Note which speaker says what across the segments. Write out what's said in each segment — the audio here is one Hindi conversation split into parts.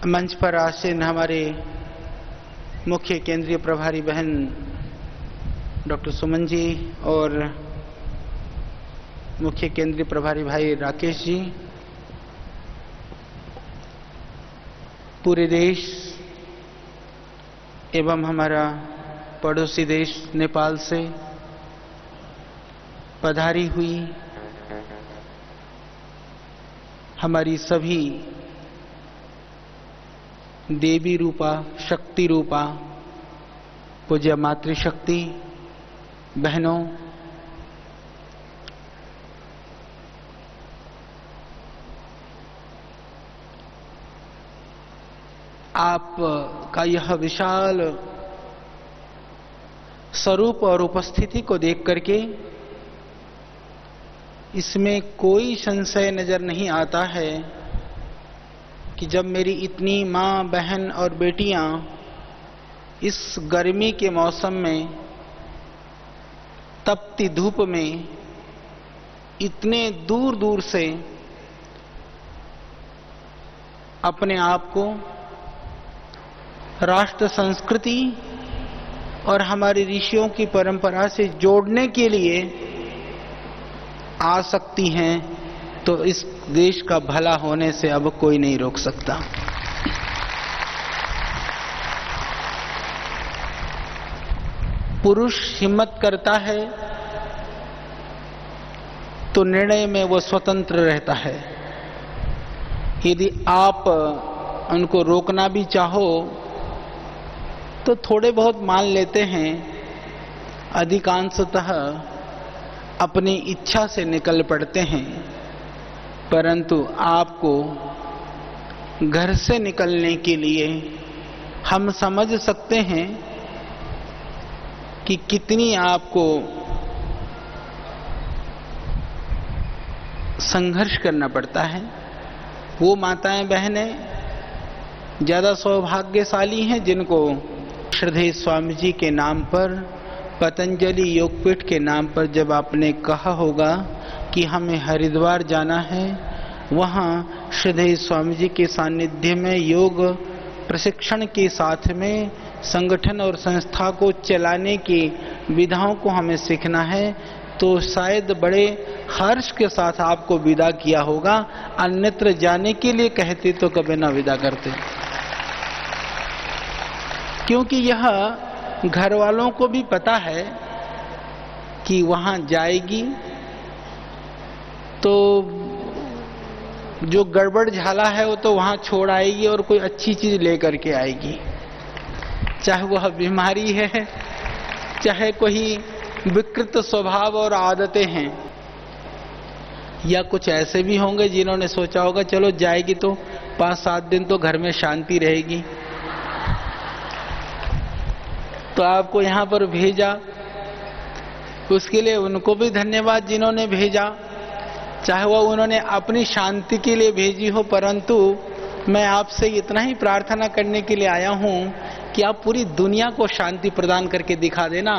Speaker 1: मंच पर आसीन हमारे मुख्य केंद्रीय प्रभारी बहन डॉक्टर सुमन जी और मुख्य केंद्रीय प्रभारी भाई राकेश जी, पूरे देश एवं हमारा पड़ोसी देश नेपाल से पधारी हुई हमारी सभी देवी रूपा, शक्ति रूपा, पूज्य मातृशक्ति बहनों, आप का यह विशाल स्वरूप और उपस्थिति को देख करके इसमें कोई संशय नजर नहीं आता है कि जब मेरी इतनी माँ, बहन और बेटियां इस गर्मी के मौसम में, तपती धूप में इतने दूर दूर से अपने आप को राष्ट्र संस्कृति और हमारे ऋषियों की परंपरा से जोड़ने के लिए आ सकती हैं, तो इस देश का भला होने से अब कोई नहीं रोक सकता। पुरुष हिम्मत करता है तो निर्णय में वो स्वतंत्र रहता है। यदि आप उनको रोकना भी चाहो तो थोड़े बहुत मान लेते हैं, अधिकांशतः अपनी इच्छा से निकल पड़ते हैं। परंतु आपको घर से निकलने के लिए हम समझ सकते हैं कि कितनी आपको संघर्ष करना पड़ता है। वो माताएं, बहनें ज्यादा सौभाग्यशाली हैं जिनको श्रद्धेय स्वामी जी के नाम पर, पतंजलि योगपीठ के नाम पर जब आपने कहा होगा कि हमें हरिद्वार जाना है, वहाँ श्रद्धेय स्वामी जी के सानिध्य में योग प्रशिक्षण के साथ में संगठन और संस्था को चलाने की विधाओं को हमें सीखना है, तो शायद बड़े हर्ष के साथ आपको विदा किया होगा। अन्यत्र जाने के लिए कहते तो कभी ना विदा करते, क्योंकि यह घर वालों को भी पता है कि वहां जाएगी तो जो गड़बड़ झाला है वो तो वहां छोड़ आएगी और कोई अच्छी चीज लेकर के आएगी, चाहे वह बीमारी है, चाहे कोई विकृत स्वभाव और आदतें हैं, या कुछ ऐसे भी होंगे जिन्होंने सोचा होगा चलो जाएगी तो 5-7 दिन तो घर में शांति रहेगी, तो आपको यहां पर भेजा। उसके लिए उनको भी धन्यवाद जिन्होंने भेजा, चाहे वह उन्होंने अपनी शांति के लिए भेजी हो। परंतु मैं आपसे इतना ही प्रार्थना करने के लिए आया हूं कि आप पूरी दुनिया को शांति प्रदान करके दिखा देना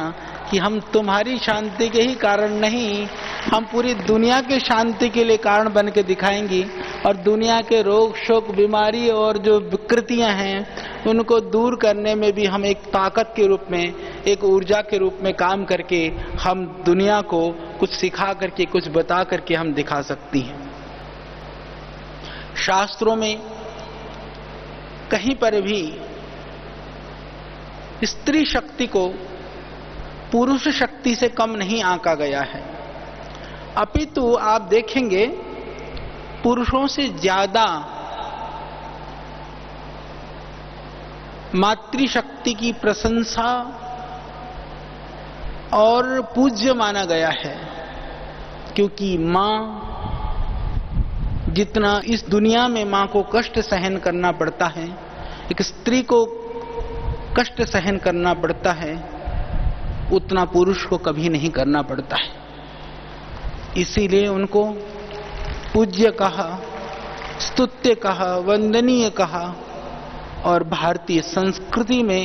Speaker 1: कि हम तुम्हारी शांति के ही कारण नहीं, हम पूरी दुनिया के शांति के लिए कारण बन के दिखाएंगी, और दुनिया के रोग, शोक, बीमारी और जो विकृतियां हैं उनको दूर करने में भी हम एक ताकत के रूप में, एक ऊर्जा के रूप में काम करके हम दुनिया को कुछ सिखा करके, कुछ बता करके हम दिखा सकती हैं। शास्त्रों में कहीं पर भी स्त्री शक्ति को पुरुष शक्ति से कम नहीं आंका गया है, अपितु आप देखेंगे पुरुषों से ज्यादा मातृशक्ति की प्रशंसा और पूज्य माना गया है, क्योंकि मां, जितना इस दुनिया में मां को कष्ट सहन करना पड़ता है, एक स्त्री को कष्ट सहन करना पड़ता है, उतना पुरुष को कभी नहीं करना पड़ता है। इसीलिए उनको पूज्य कहा, स्तुत्य कहा, वंदनीय कहा, और भारतीय संस्कृति में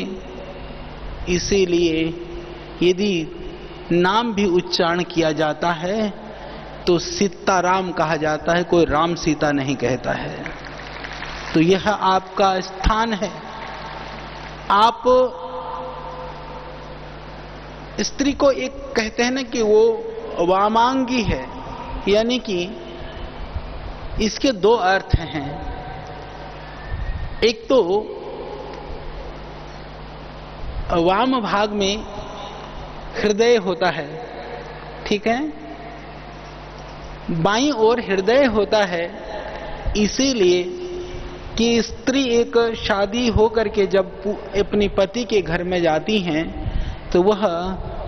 Speaker 1: इसीलिए यदि नाम भी उच्चारण किया जाता है तो सीताराम कहा जाता है, कोई राम सीता नहीं कहता है। तो यह आपका स्थान है। आप स्त्री को एक कहते हैं ना कि वो वामांगी है, यानी कि इसके दो अर्थ हैं। एक तो वाम भाग में हृदय होता है, ठीक है, बाईं ओर हृदय होता है, इसीलिए कि स्त्री एक शादी होकर के जब अपनी पति के घर में जाती हैं तो वह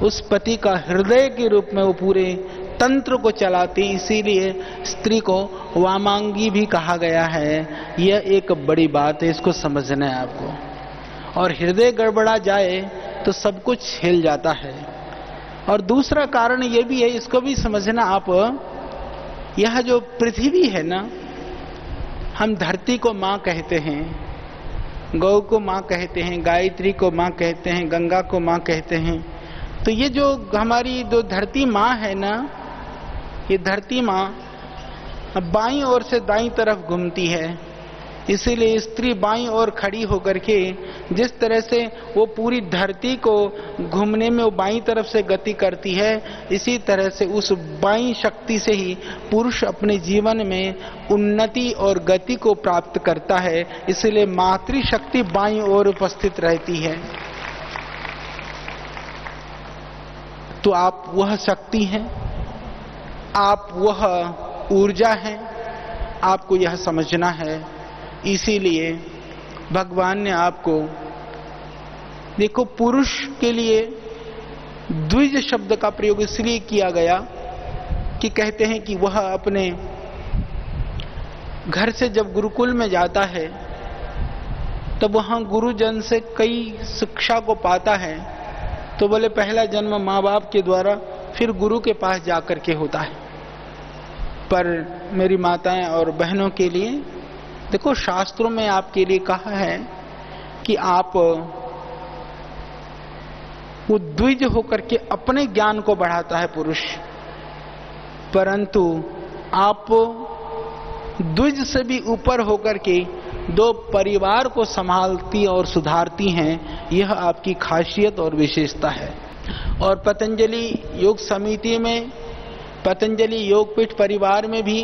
Speaker 1: उस पति का हृदय के रूप में वो पूरे तंत्र को चलाती, इसीलिए स्त्री को वामांगी भी कहा गया है। यह एक बड़ी बात है, इसको समझना है आपको। और हृदय गड़बड़ा जाए तो सब कुछ हिल जाता है। और दूसरा कारण यह भी है, इसको भी समझना आप, यह जो पृथ्वी है ना, हम धरती को माँ कहते हैं, गौ को माँ कहते हैं, गायत्री को माँ कहते हैं, गंगा को माँ कहते हैं। तो ये जो हमारी जो धरती माँ है ना, ये धरती माँ बाईं ओर से दाईं तरफ घूमती है, इसीलिए स्त्री बाईं ओर खड़ी होकर के जिस तरह से वो पूरी धरती को घूमने में वो बाईं तरफ से गति करती है, इसी तरह से उस बाईं शक्ति से ही पुरुष अपने जीवन में उन्नति और गति को प्राप्त करता है। इसलिए मातृशक्ति बाईं ओर उपस्थित रहती है। तो आप वह शक्ति हैं, आप वह ऊर्जा हैं, आपको यह समझना है। इसीलिए भगवान ने आपको, देखो, पुरुष के लिए द्विज शब्द का प्रयोग इसलिए किया गया कि कहते हैं कि वह अपने घर से जब गुरुकुल में जाता है तब वहां गुरुजन से कई शिक्षा को पाता है। तो बोले पहला जन्म माँ बाप के द्वारा, फिर गुरु के पास जाकर के होता है। पर मेरी माताएं और बहनों के लिए देखो, शास्त्रों में आपके लिए कहा है कि आप वो द्विज होकर के अपने ज्ञान को बढ़ाता है पुरुष, परंतु आप द्विज से भी ऊपर होकर के दो परिवार को संभालती और सुधारती हैं। यह आपकी खासियत और विशेषता है। और पतंजलि योग समिति में, पतंजलि योगपीठ परिवार में भी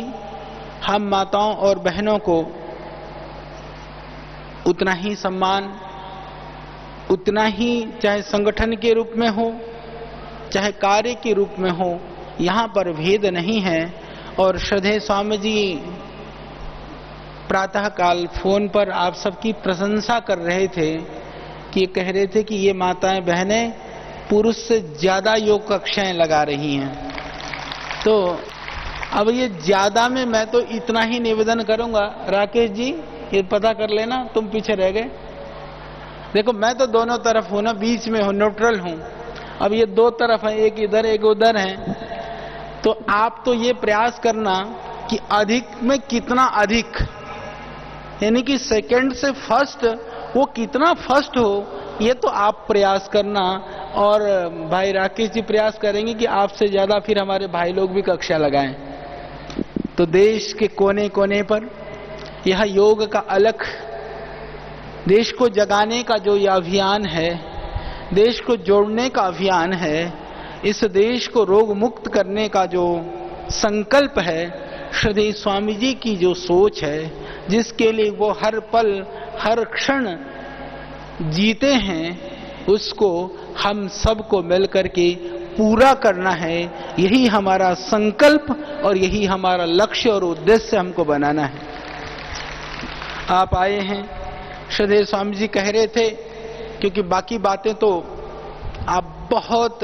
Speaker 1: हम माताओं और बहनों को उतना ही सम्मान, उतना ही, चाहे संगठन के रूप में हो चाहे कार्य के रूप में हो, यहाँ पर भेद नहीं है। और श्रद्धेय स्वामी जी प्रातःकाल फोन पर आप सबकी प्रशंसा कर रहे थे कि कह रहे थे कि ये माताएं बहनें पुरुष से ज्यादा योग कक्षाएं लगा रही हैं। तो अब ये ज्यादा में मैं तो इतना ही निवेदन करूंगा, राकेश जी ये पता कर लेना, तुम पीछे रह गए। देखो, मैं तो दोनों तरफ हूं ना, बीच में हूं, न्यूट्रल हूं। अब ये दो तरफ है, एक इधर एक उधर है। तो आप तो ये प्रयास करना कि अधिक में कितना अधिक, यानी कि सेकंड से फर्स्ट वो कितना फर्स्ट हो, ये तो आप प्रयास करना। और भाई राकेश जी प्रयास करेंगे कि आपसे ज्यादा फिर हमारे भाई लोग भी कक्षा लगाएं। तो देश के कोने कोने पर यह योग का अलख, देश को जगाने का जो यह अभियान है, देश को जोड़ने का अभियान है, इस देश को रोग मुक्त करने का जो संकल्प है, श्रद्धेय स्वामी जी की जो सोच है, जिसके लिए वो हर पल हर क्षण जीते हैं, उसको हम सबको मिलकर के पूरा करना है। यही हमारा संकल्प और यही हमारा लक्ष्य और उद्देश्य हमको बनाना है। आप आए हैं, श्रद्धेय स्वामी जी कह रहे थे, क्योंकि बाकी बातें तो आप बहुत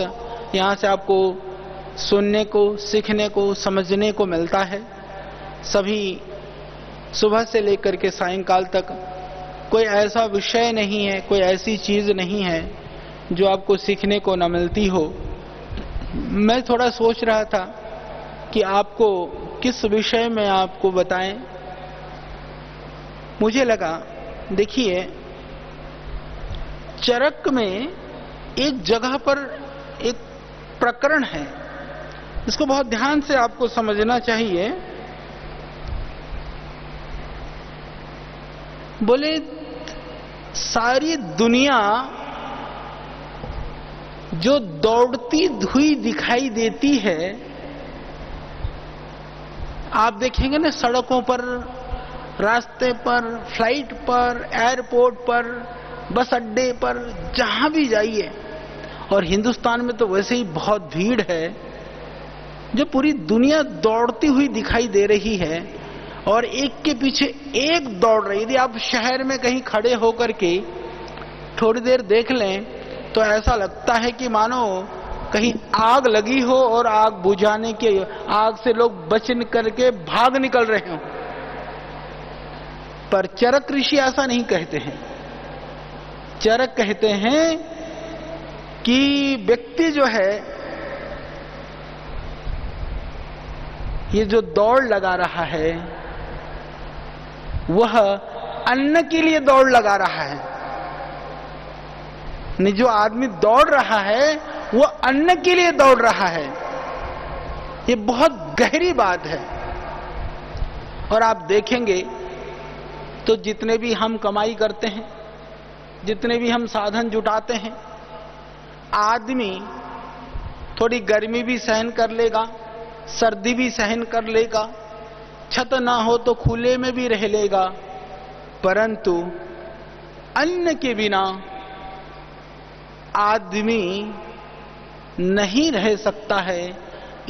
Speaker 1: यहाँ से आपको सुनने को, सीखने को, समझने को मिलता है। सभी सुबह से लेकर के सायंकाल तक कोई ऐसा विषय नहीं है, कोई ऐसी चीज नहीं है जो आपको सीखने को न मिलती हो। मैं थोड़ा सोच रहा था कि आपको किस विषय में आपको बताएं। मुझे लगा, देखिए, चरक में एक जगह पर एक प्रकरण है, इसको बहुत ध्यान से आपको समझना चाहिए। बोले सारी दुनिया जो दौड़ती हुई दिखाई देती है, आप देखेंगे ना सड़कों पर, रास्ते पर, फ्लाइट पर, एयरपोर्ट पर, बस अड्डे पर, जहां भी जाइए, और हिंदुस्तान में तो वैसे ही बहुत भीड़ है, जो पूरी दुनिया दौड़ती हुई दिखाई दे रही है और एक के पीछे एक दौड़ रही। यदि आप शहर में कहीं खड़े होकर के थोड़ी देर देख लें तो ऐसा लगता है कि मानो कहीं आग लगी हो और आग बुझाने के, आग से लोग बच करके भाग निकल रहे हो। पर चरक ऋषि ऐसा नहीं कहते हैं। चरक कहते हैं कि व्यक्ति जो है, ये जो दौड़ लगा रहा है वह अन्न के लिए दौड़ लगा रहा है। नहीं, जो आदमी दौड़ रहा है वो अन्न के लिए दौड़ रहा है। ये बहुत गहरी बात है। और आप देखेंगे तो जितने भी हम कमाई करते हैं, जितने भी हम साधन जुटाते हैं, आदमी थोड़ी गर्मी भी सहन कर लेगा, सर्दी भी सहन कर लेगा, छत ना हो तो खुले में भी रह लेगा, परंतु अन्न के बिना आदमी नहीं रह सकता है।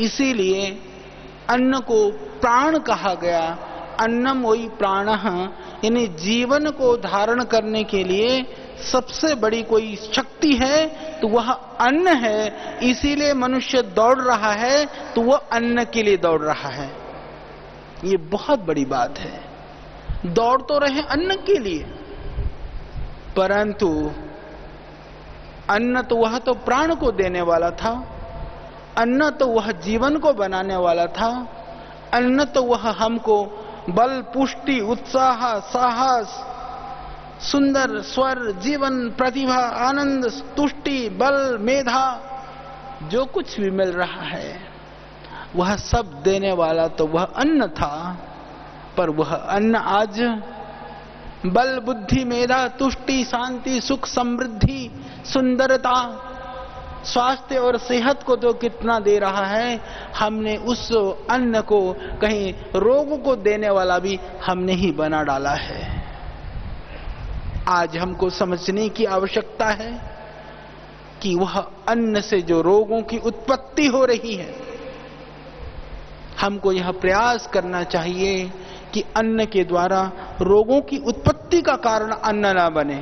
Speaker 1: इसीलिए अन्न को प्राण कहा गया। अन्नम वही प्राणः, यानी जीवन को धारण करने के लिए सबसे बड़ी कोई शक्ति है तो वह अन्न है। इसीलिए मनुष्य दौड़ रहा है तो वह अन्न के लिए दौड़ रहा है। ये बहुत बड़ी बात है। दौड़ तो रहे अन्न के लिए, परंतु अन्न तो वह तो प्राण को देने वाला था, अन्न तो वह जीवन को बनाने वाला था, अन्न तो वह हमको बल, पुष्टि, उत्साह, साहस, सुंदर स्वर, जीवन, प्रतिभा, आनंद, तुष्टि, बल, मेधा, जो कुछ भी मिल रहा है वह सब देने वाला तो वह अन्न था। पर वह अन्न आज बल, बुद्धि, मेधा, तुष्टि, शांति, सुख, समृद्धि, सुंदरता, स्वास्थ्य और सेहत को तो कितना दे रहा है। हमने उस अन्न को कहीं रोग को देने वाला भी हमने ही बना डाला है। आज हमको समझने की आवश्यकता है कि वह अन्न से जो रोगों की उत्पत्ति हो रही है, हमको यह प्रयास करना चाहिए कि अन्न के द्वारा रोगों की उत्पत्ति का कारण अन्न ना बने।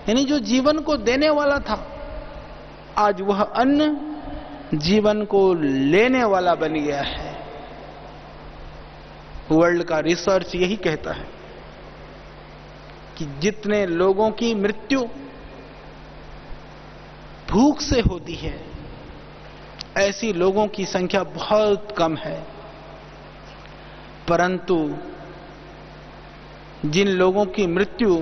Speaker 1: यानी जो जीवन को देने वाला था, आज वह अन्न जीवन को लेने वाला बन गया है। वर्ल्ड का रिसर्च यही कहता है कि जितने लोगों की मृत्यु भूख से होती है, ऐसी लोगों की संख्या बहुत कम है। परंतु जिन लोगों की मृत्यु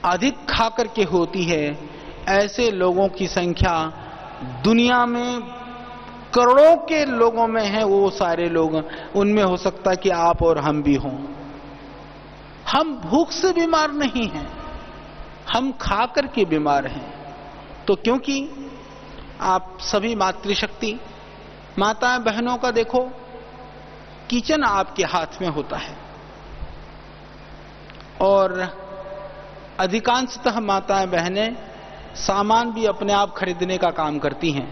Speaker 1: अधिक खाकर के होती है, ऐसे लोगों की संख्या दुनिया में करोड़ों के लोगों में है। वो सारे लोग, उनमें हो सकता है कि आप और हम भी हों। हम भूख से बीमार नहीं हैं, हम खा करके बीमार हैं। तो क्योंकि आप सभी मातृशक्ति माताएं बहनों का देखो, किचन आपके हाथ में होता है और अधिकांशतः माताएं बहनें सामान भी अपने आप खरीदने का काम करती हैं।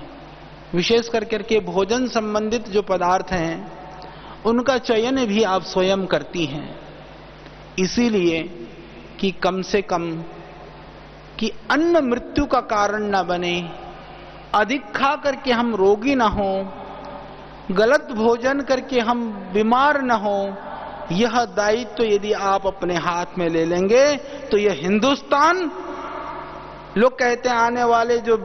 Speaker 1: विशेष करके भोजन संबंधित जो पदार्थ हैं उनका चयन भी आप स्वयं करती हैं, इसीलिए कि कम से कम कि अन्न मृत्यु का कारण न बने, अधिक खा करके हम रोगी न हो, गलत भोजन करके हम बीमार न हो। यह दायित्व यदि आप अपने हाथ में ले लेंगे तो यह हिंदुस्तान, लोग कहते हैं आने वाले जो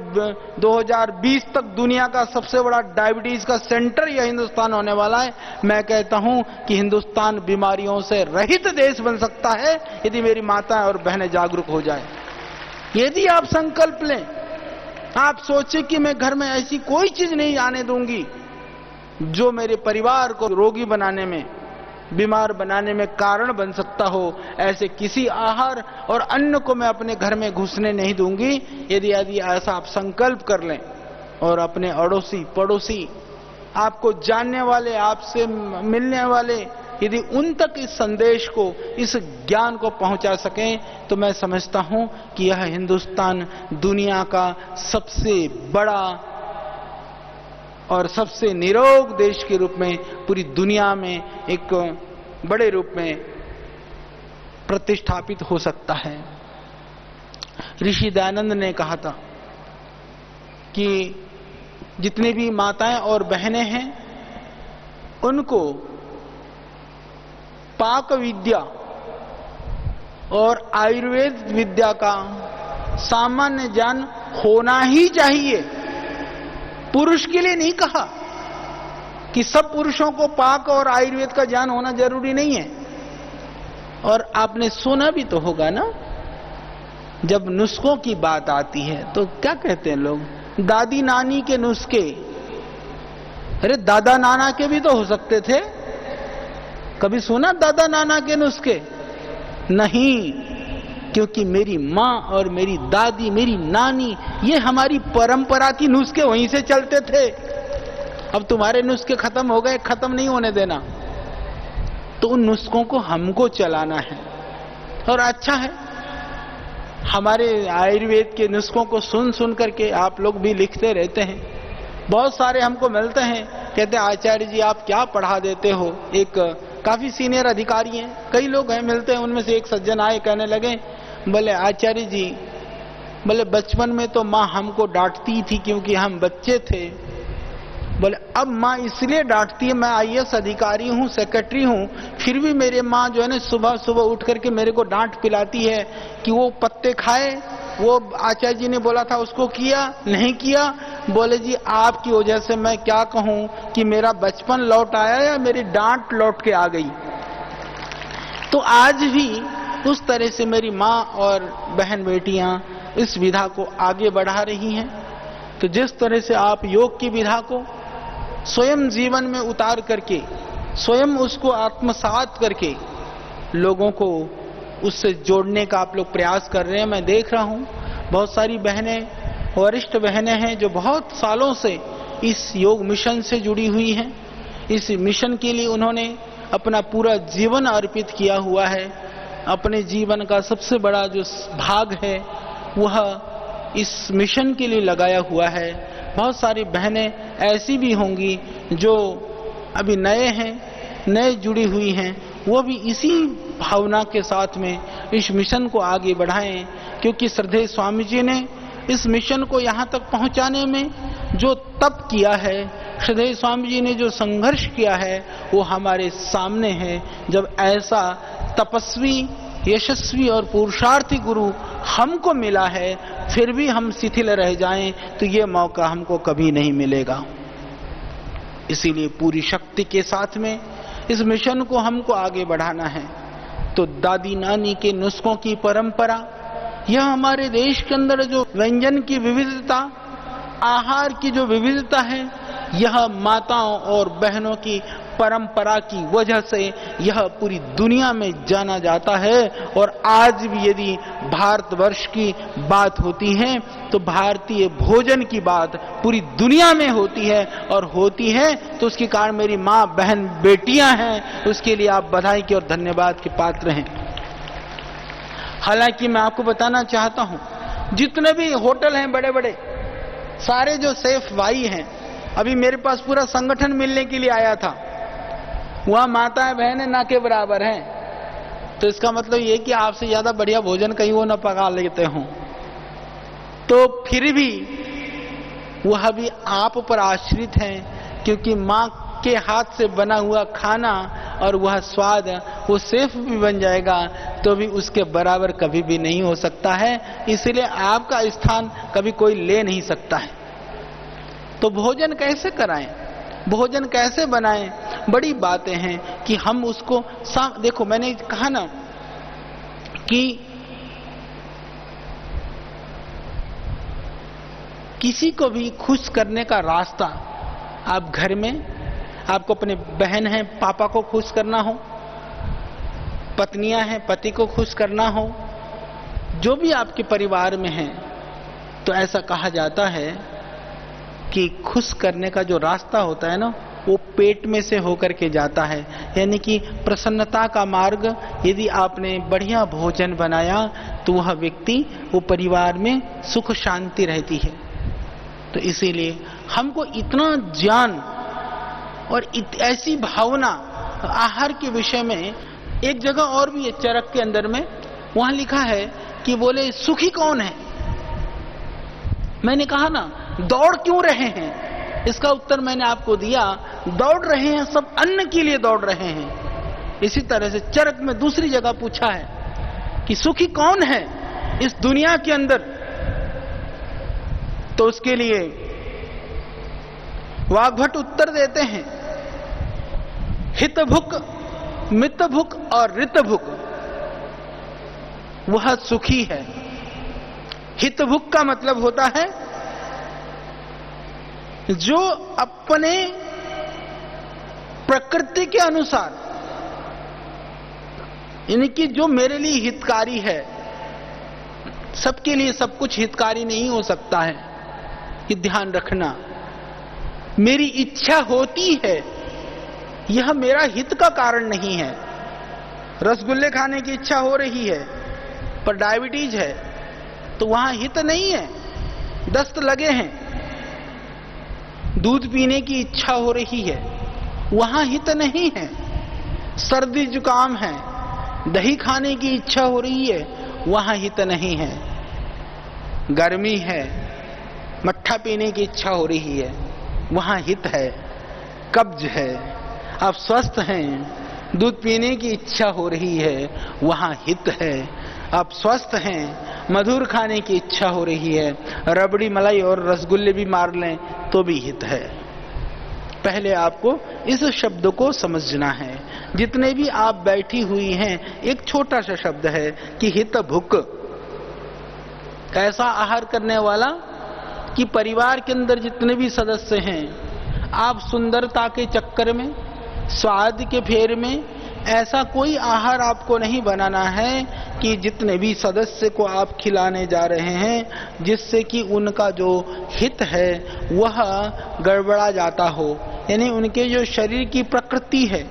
Speaker 1: 2020 तक दुनिया का सबसे बड़ा डायबिटीज का सेंटर यह हिंदुस्तान होने वाला है। मैं कहता हूं कि हिंदुस्तान बीमारियों से रहित देश बन सकता है यदि मेरी माताएं और बहनें जागरूक हो जाएं। यदि आप संकल्प लें, आप सोचें कि मैं घर में ऐसी कोई चीज नहीं आने दूंगी जो मेरे परिवार को रोगी बनाने में बीमार बनाने में कारण बन सकता हो, ऐसे किसी आहार और अन्न को मैं अपने घर में घुसने नहीं दूंगी। यदि ऐसा आप संकल्प कर लें और अपने अड़ोसी पड़ोसी, आपको जानने वाले, आपसे मिलने वाले, यदि उन तक इस संदेश को, इस ज्ञान को पहुंचा सकें, तो मैं समझता हूं कि यह हिंदुस्तान दुनिया का सबसे बड़ा और सबसे निरोग देश के रूप में पूरी दुनिया में एक बड़े रूप में प्रतिष्ठापित हो सकता है। ऋषि दयानंद ने कहा था कि जितनी भी माताएं और बहनें हैं, उनको पाक विद्या और आयुर्वेद विद्या का सामान्य ज्ञान होना ही चाहिए। पुरुष के लिए नहीं कहा कि सब पुरुषों को पाक और आयुर्वेद का ज्ञान होना जरूरी नहीं है। और आपने सुना भी तो होगा ना, जब नुस्खों की बात आती है तो क्या कहते हैं लोग, दादी नानी के नुस्खे। अरे दादा नाना के भी तो हो सकते थे। कभी सुना दादा नाना के नुस्खे? नहीं, क्योंकि मेरी माँ और मेरी दादी, मेरी नानी, ये हमारी परंपरा की नुस्खे वहीं से चलते थे। अब तुम्हारे नुस्खे खत्म हो गए, खत्म नहीं होने देना। तो उन नुस्खों को हमको चलाना है। और अच्छा है, हमारे आयुर्वेद के नुस्खों को सुन सुन करके आप लोग भी लिखते रहते हैं। बहुत सारे हमको मिलते हैं, कहते हैं आचार्य जी आप क्या पढ़ा देते हो। एक काफी सीनियर अधिकारी हैं, कई लोग हैं मिलते हैं, उनमें से एक सज्जन आए, कहने लगे, बोले आचार्य जी, बोले बचपन में तो माँ हमको डांटती थी क्योंकि हम बच्चे थे। बोले अब माँ इसलिए डांटती है, मैं आईएएस अधिकारी हूँ, सेक्रेटरी हूँ, फिर भी मेरे माँ जो है ना सुबह सुबह उठ करके मेरे को डांट पिलाती है कि वो पत्ते खाए। वो आचार्य जी ने बोला था उसको किया, नहीं किया। बोले जी आपकी वजह से मैं क्या कहूँ कि मेरा बचपन लौट आया या मेरी डांट लौट के आ गई। तो आज भी उस तरह से मेरी माँ और बहन बेटियां इस विधा को आगे बढ़ा रही हैं। तो जिस तरह से आप योग की विधा को स्वयं जीवन में उतार करके, स्वयं उसको आत्मसात करके लोगों को उससे जोड़ने का आप लोग प्रयास कर रहे हैं, मैं देख रहा हूं। बहुत सारी बहनें, वरिष्ठ बहनें हैं जो बहुत सालों से इस योग मिशन से जुड़ी हुई हैं। इस मिशन के लिए उन्होंने अपना पूरा जीवन अर्पित किया हुआ है। अपने जीवन का सबसे बड़ा जो भाग है वह इस मिशन के लिए लगाया हुआ है। बहुत सारी बहनें ऐसी भी होंगी जो अभी नए हैं, नए जुड़ी हुई हैं, वो भी इसी भावना के साथ में इस मिशन को आगे बढ़ाएं, क्योंकि श्रद्धेय स्वामी जी ने इस मिशन को यहाँ तक पहुँचाने में जो तप किया है, श्रद्धेय स्वामी जी ने जो संघर्ष किया है, वो हमारे सामने है। जब ऐसा तपस्वी, यशस्वी और पुरुषार्थी गुरु हमको मिला है, फिर भी हम शिथिल रह जाएं तो ये मौका हमको कभी नहीं मिलेगा। इसीलिए पूरी शक्ति के साथ में इस मिशन को हमको आगे बढ़ाना है। तो दादी नानी के नुस्खों की परंपरा, यह हमारे देश के अंदर जो व्यंजन की विविधता, आहार की जो विविधता है, यह माताओं और बहनों की परंपरा की वजह से यह पूरी दुनिया में जाना जाता है। और आज भी यदि भारतवर्ष की बात होती है तो भारतीय भोजन की बात पूरी दुनिया में होती है, और होती है तो उसके कारण मेरी माँ, बहन, बेटियां हैं, उसके लिए आप बधाई के और धन्यवाद के पात्र हैं। हालांकि मैं आपको बताना चाहता हूं, जितने भी होटल हैं बड़े बड़े, सारे जो सेफ भाई हैं, अभी मेरे पास पूरा संगठन मिलने के लिए आया था, वहां माताएं बहनें ना के बराबर हैं। तो इसका मतलब ये कि आपसे ज्यादा बढ़िया भोजन कहीं वो न पका लेते हों, तो फिर भी वह भी आप पर आश्रित हैं, क्योंकि माँ के हाथ से बना हुआ खाना और वह स्वाद, वो सेफ भी बन जाएगा तो भी उसके बराबर कभी भी नहीं हो सकता है। इसलिए आपका स्थान कभी कोई ले नहीं सकता है। तो भोजन कैसे कराएं, भोजन कैसे बनाएं, बड़ी बातें हैं कि हम उसको देखो, मैंने कहा ना कि किसी को भी खुश करने का रास्ता, आप घर में आपको अपने बहन है, पापा को खुश करना हो, पत्नियां हैं, पति को खुश करना हो, जो भी आपके परिवार में है, तो ऐसा कहा जाता है कि खुश करने का जो रास्ता होता है ना, वो पेट में से होकर के जाता है। यानी कि प्रसन्नता का मार्ग, यदि आपने बढ़िया भोजन बनाया तो वह व्यक्ति, वो परिवार में सुख शांति रहती है। तो इसीलिए हमको इतना ज्ञान और ऐसी भावना आहार के विषय में, एक जगह और भी है चरक के अंदर में, वहां लिखा है कि बोले सुखी कौन है। मैंने कहा ना, दौड़ क्यों रहे हैं, इसका उत्तर मैंने आपको दिया, दौड़ रहे हैं सब अन्न के लिए दौड़ रहे हैं। इसी तरह से चरक में दूसरी जगह पूछा है कि सुखी कौन है इस दुनिया के अंदर, तो उसके लिए वाग्भट उत्तर देते हैं, हितभुक, मितभुक और ऋतभुक वह सुखी है। हितभुक का मतलब होता है जो अपने प्रकृति के अनुसार, यानी कि जो मेरे लिए हितकारी है, सबके लिए सब कुछ हितकारी नहीं हो सकता है, ये ध्यान रखना। मेरी इच्छा होती है, यह मेरा हित का कारण नहीं है। रसगुल्ले खाने की इच्छा हो रही है पर डायबिटीज है, तो वहां हित नहीं है, दस्त लगे हैं। दूध पीने की इच्छा हो रही है, वहां हित नहीं है। सर्दी जुकाम है, दही खाने की इच्छा हो रही है, वहां हित नहीं है। गर्मी है, मट्ठा पीने की इच्छा हो रही है, वहां हित है। कब्ज है, आप स्वस्थ हैं, दूध पीने की इच्छा हो रही है, वहां हित है। आप स्वस्थ हैं, मधुर खाने की इच्छा हो रही है, रबड़ी मलाई और रसगुल्ले भी मार लें तो भी हित है। पहले आपको इस शब्द को समझना है। जितने भी आप बैठी हुई हैं, एक छोटा सा शब्द है कि हित भुक, ऐसा आहार करने वाला कि परिवार के अंदर जितने भी सदस्य हैं, आप सुंदरता के चक्कर में, स्वाद के फेर में ऐसा कोई आहार आपको नहीं बनाना है कि जितने भी सदस्य को आप खिलाने जा रहे हैं जिससे कि उनका जो हित है वह गड़बड़ा जाता हो। यानी उनके जो शरीर की प्रकृति है,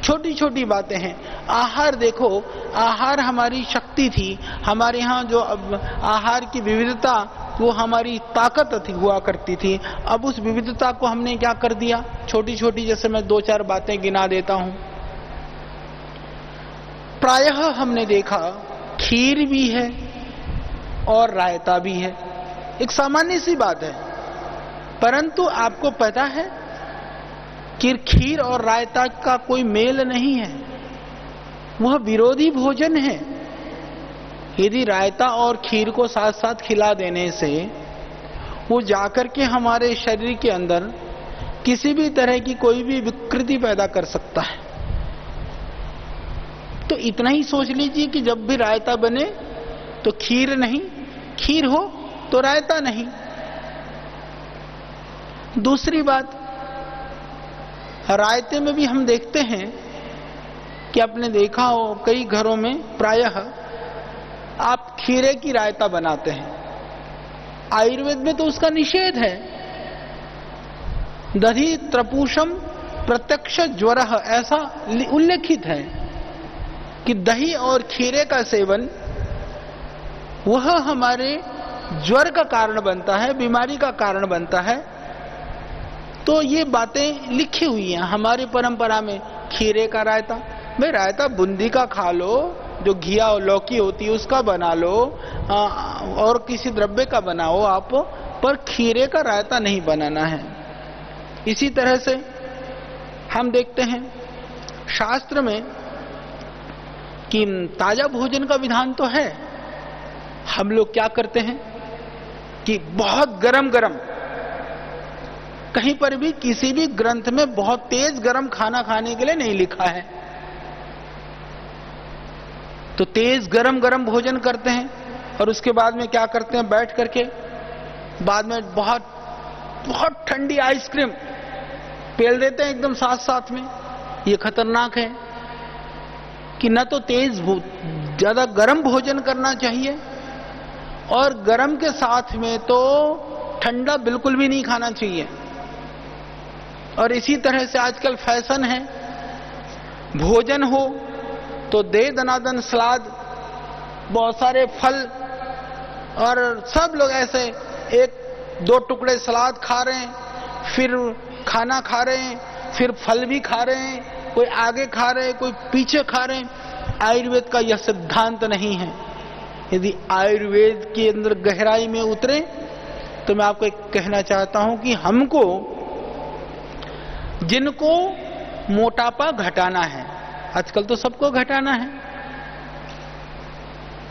Speaker 1: छोटी छोटी बातें हैं। आहार देखो, आहार हमारी शक्ति थी, हमारे यहाँ जो आहार की विविधता वो हमारी ताकत थी, हुआ करती थी। अब उस विविधता को हमने क्या कर दिया, छोटी छोटी, जैसे मैं 2-4 बातें गिना देता हूं। प्रायः हमने देखा खीर भी है और रायता भी है, एक सामान्य सी बात है, परंतु आपको पता है कि खीर और रायता का कोई मेल नहीं है, वह विरोधी भोजन है। यदि रायता और खीर को साथ साथ खिला देने से वो जाकर के हमारे शरीर के अंदर किसी भी तरह की कोई भी विकृति पैदा कर सकता है। तो इतना ही सोच लीजिए कि जब भी रायता बने तो खीर नहीं, खीर हो तो रायता नहीं। दूसरी बात, रायते में भी हम देखते हैं कि आपने देखा हो कई घरों में प्रायः आप खीरे की रायता बनाते हैं। आयुर्वेद में तो उसका निषेध है। दधि त्रपूषम प्रत्यक्ष ज्वरः, ऐसा उल्लेखित है कि दही और खीरे का सेवन वह हमारे ज्वर का कारण बनता है, बीमारी का कारण बनता है। तो ये बातें लिखी हुई हैं हमारी परंपरा में। खीरे का रायता, भाई रायता बूंदी का खा लो, जो घिया और लौकी होती है उसका बना लो, और किसी द्रव्य का बनाओ आप, पर खीरे का रायता नहीं बनाना है। इसी तरह से हम देखते हैं शास्त्र में कि ताजा भोजन का विधान तो है। हम लोग क्या करते हैं कि बहुत गरम गरम, कहीं पर भी किसी भी ग्रंथ में बहुत तेज गरम खाना खाने के लिए नहीं लिखा है। तो तेज गरम गरम भोजन करते हैं और उसके बाद में क्या करते हैं, बैठ करके बाद में बहुत बहुत ठंडी आइसक्रीम पेल देते हैं एकदम साथ साथ में। ये खतरनाक है। कि न तो ज्यादा गर्म भोजन करना चाहिए और गर्म के साथ में तो ठंडा बिल्कुल भी नहीं खाना चाहिए। और इसी तरह से आजकल फैशन है, भोजन हो तो दे दनादन सलाद, बहुत सारे फल, और सब लोग ऐसे एक दो टुकड़े सलाद खा रहे हैं, फिर खाना खा रहे हैं, फिर फल भी खा रहे हैं, कोई आगे खा रहे हैं, कोई पीछे खा रहे हैं। आयुर्वेद का यह सिद्धांत नहीं है। यदि आयुर्वेद के अंदर गहराई में उतरे तो मैं आपको एक कहना चाहता हूं कि हमको, जिनको मोटापा घटाना है, आजकल तो सबको घटाना है,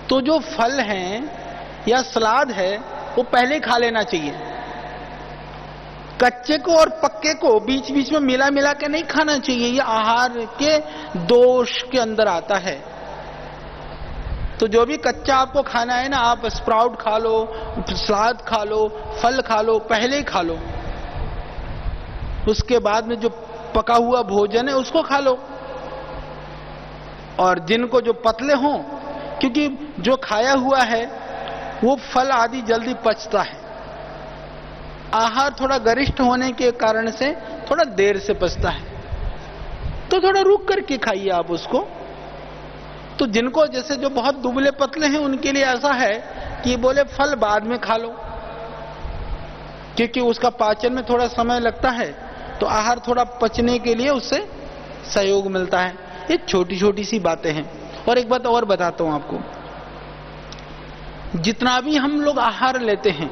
Speaker 1: तो जो फल हैं या सलाद है वो पहले खा लेना चाहिए। कच्चे को और पक्के को बीच बीच में मिला मिला के नहीं खाना चाहिए, ये आहार के दोष के अंदर आता है। तो जो भी कच्चा आपको खाना है ना, आप स्प्राउट खा लो, सलाद खा लो, फल खा लो, पहले ही खा लो। उसके बाद में जो पका हुआ भोजन है उसको खा लो। और जिनको जो पतले हों, क्योंकि जो खाया हुआ है वो फल आदि जल्दी पचता है, आहार थोड़ा गरिष्ठ होने के कारण से थोड़ा देर से पचता है, तो थोड़ा रुक करके खाइए आप उसको। तो जिनको, जैसे जो बहुत दुबले पतले हैं, उनके लिए ऐसा है कि बोले फल बाद में खा लो, क्योंकि उसका पाचन में थोड़ा समय लगता है, तो आहार थोड़ा पचने के लिए उससे सहयोग मिलता है। ये छोटी छोटी सी बातें हैं। और एक बात और बताता हूं आपको, जितना भी हम लोग आहार लेते हैं,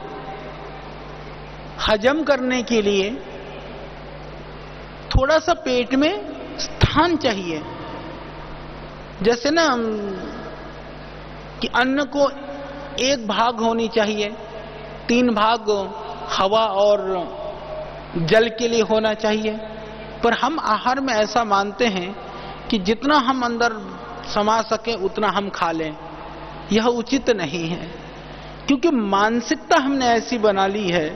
Speaker 1: हजम करने के लिए थोड़ा सा पेट में स्थान चाहिए। जैसे ना कि अन्न को एक भाग होनी चाहिए, 3 भाग हवा और जल के लिए होना चाहिए। पर हम आहार में ऐसा मानते हैं कि जितना हम अंदर समा सके उतना हम खा लें। यह उचित नहीं है, क्योंकि मानसिकता हमने ऐसी बना ली है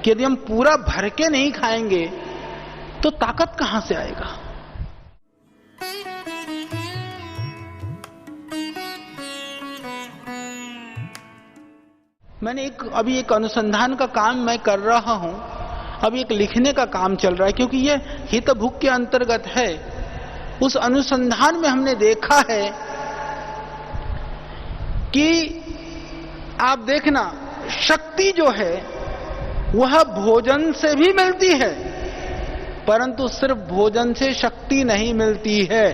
Speaker 1: कि यदि हम पूरा भर के नहीं खाएंगे तो ताकत कहां से आएगा। मैंने अभी एक अनुसंधान का काम मैं कर रहा हूं, अभी एक लिखने का काम चल रहा है, क्योंकि यह हितभुक के अंतर्गत है। उस अनुसंधान में हमने देखा है कि आप देखना, शक्ति जो है वह भोजन से भी मिलती है, परंतु सिर्फ भोजन से शक्ति नहीं मिलती है।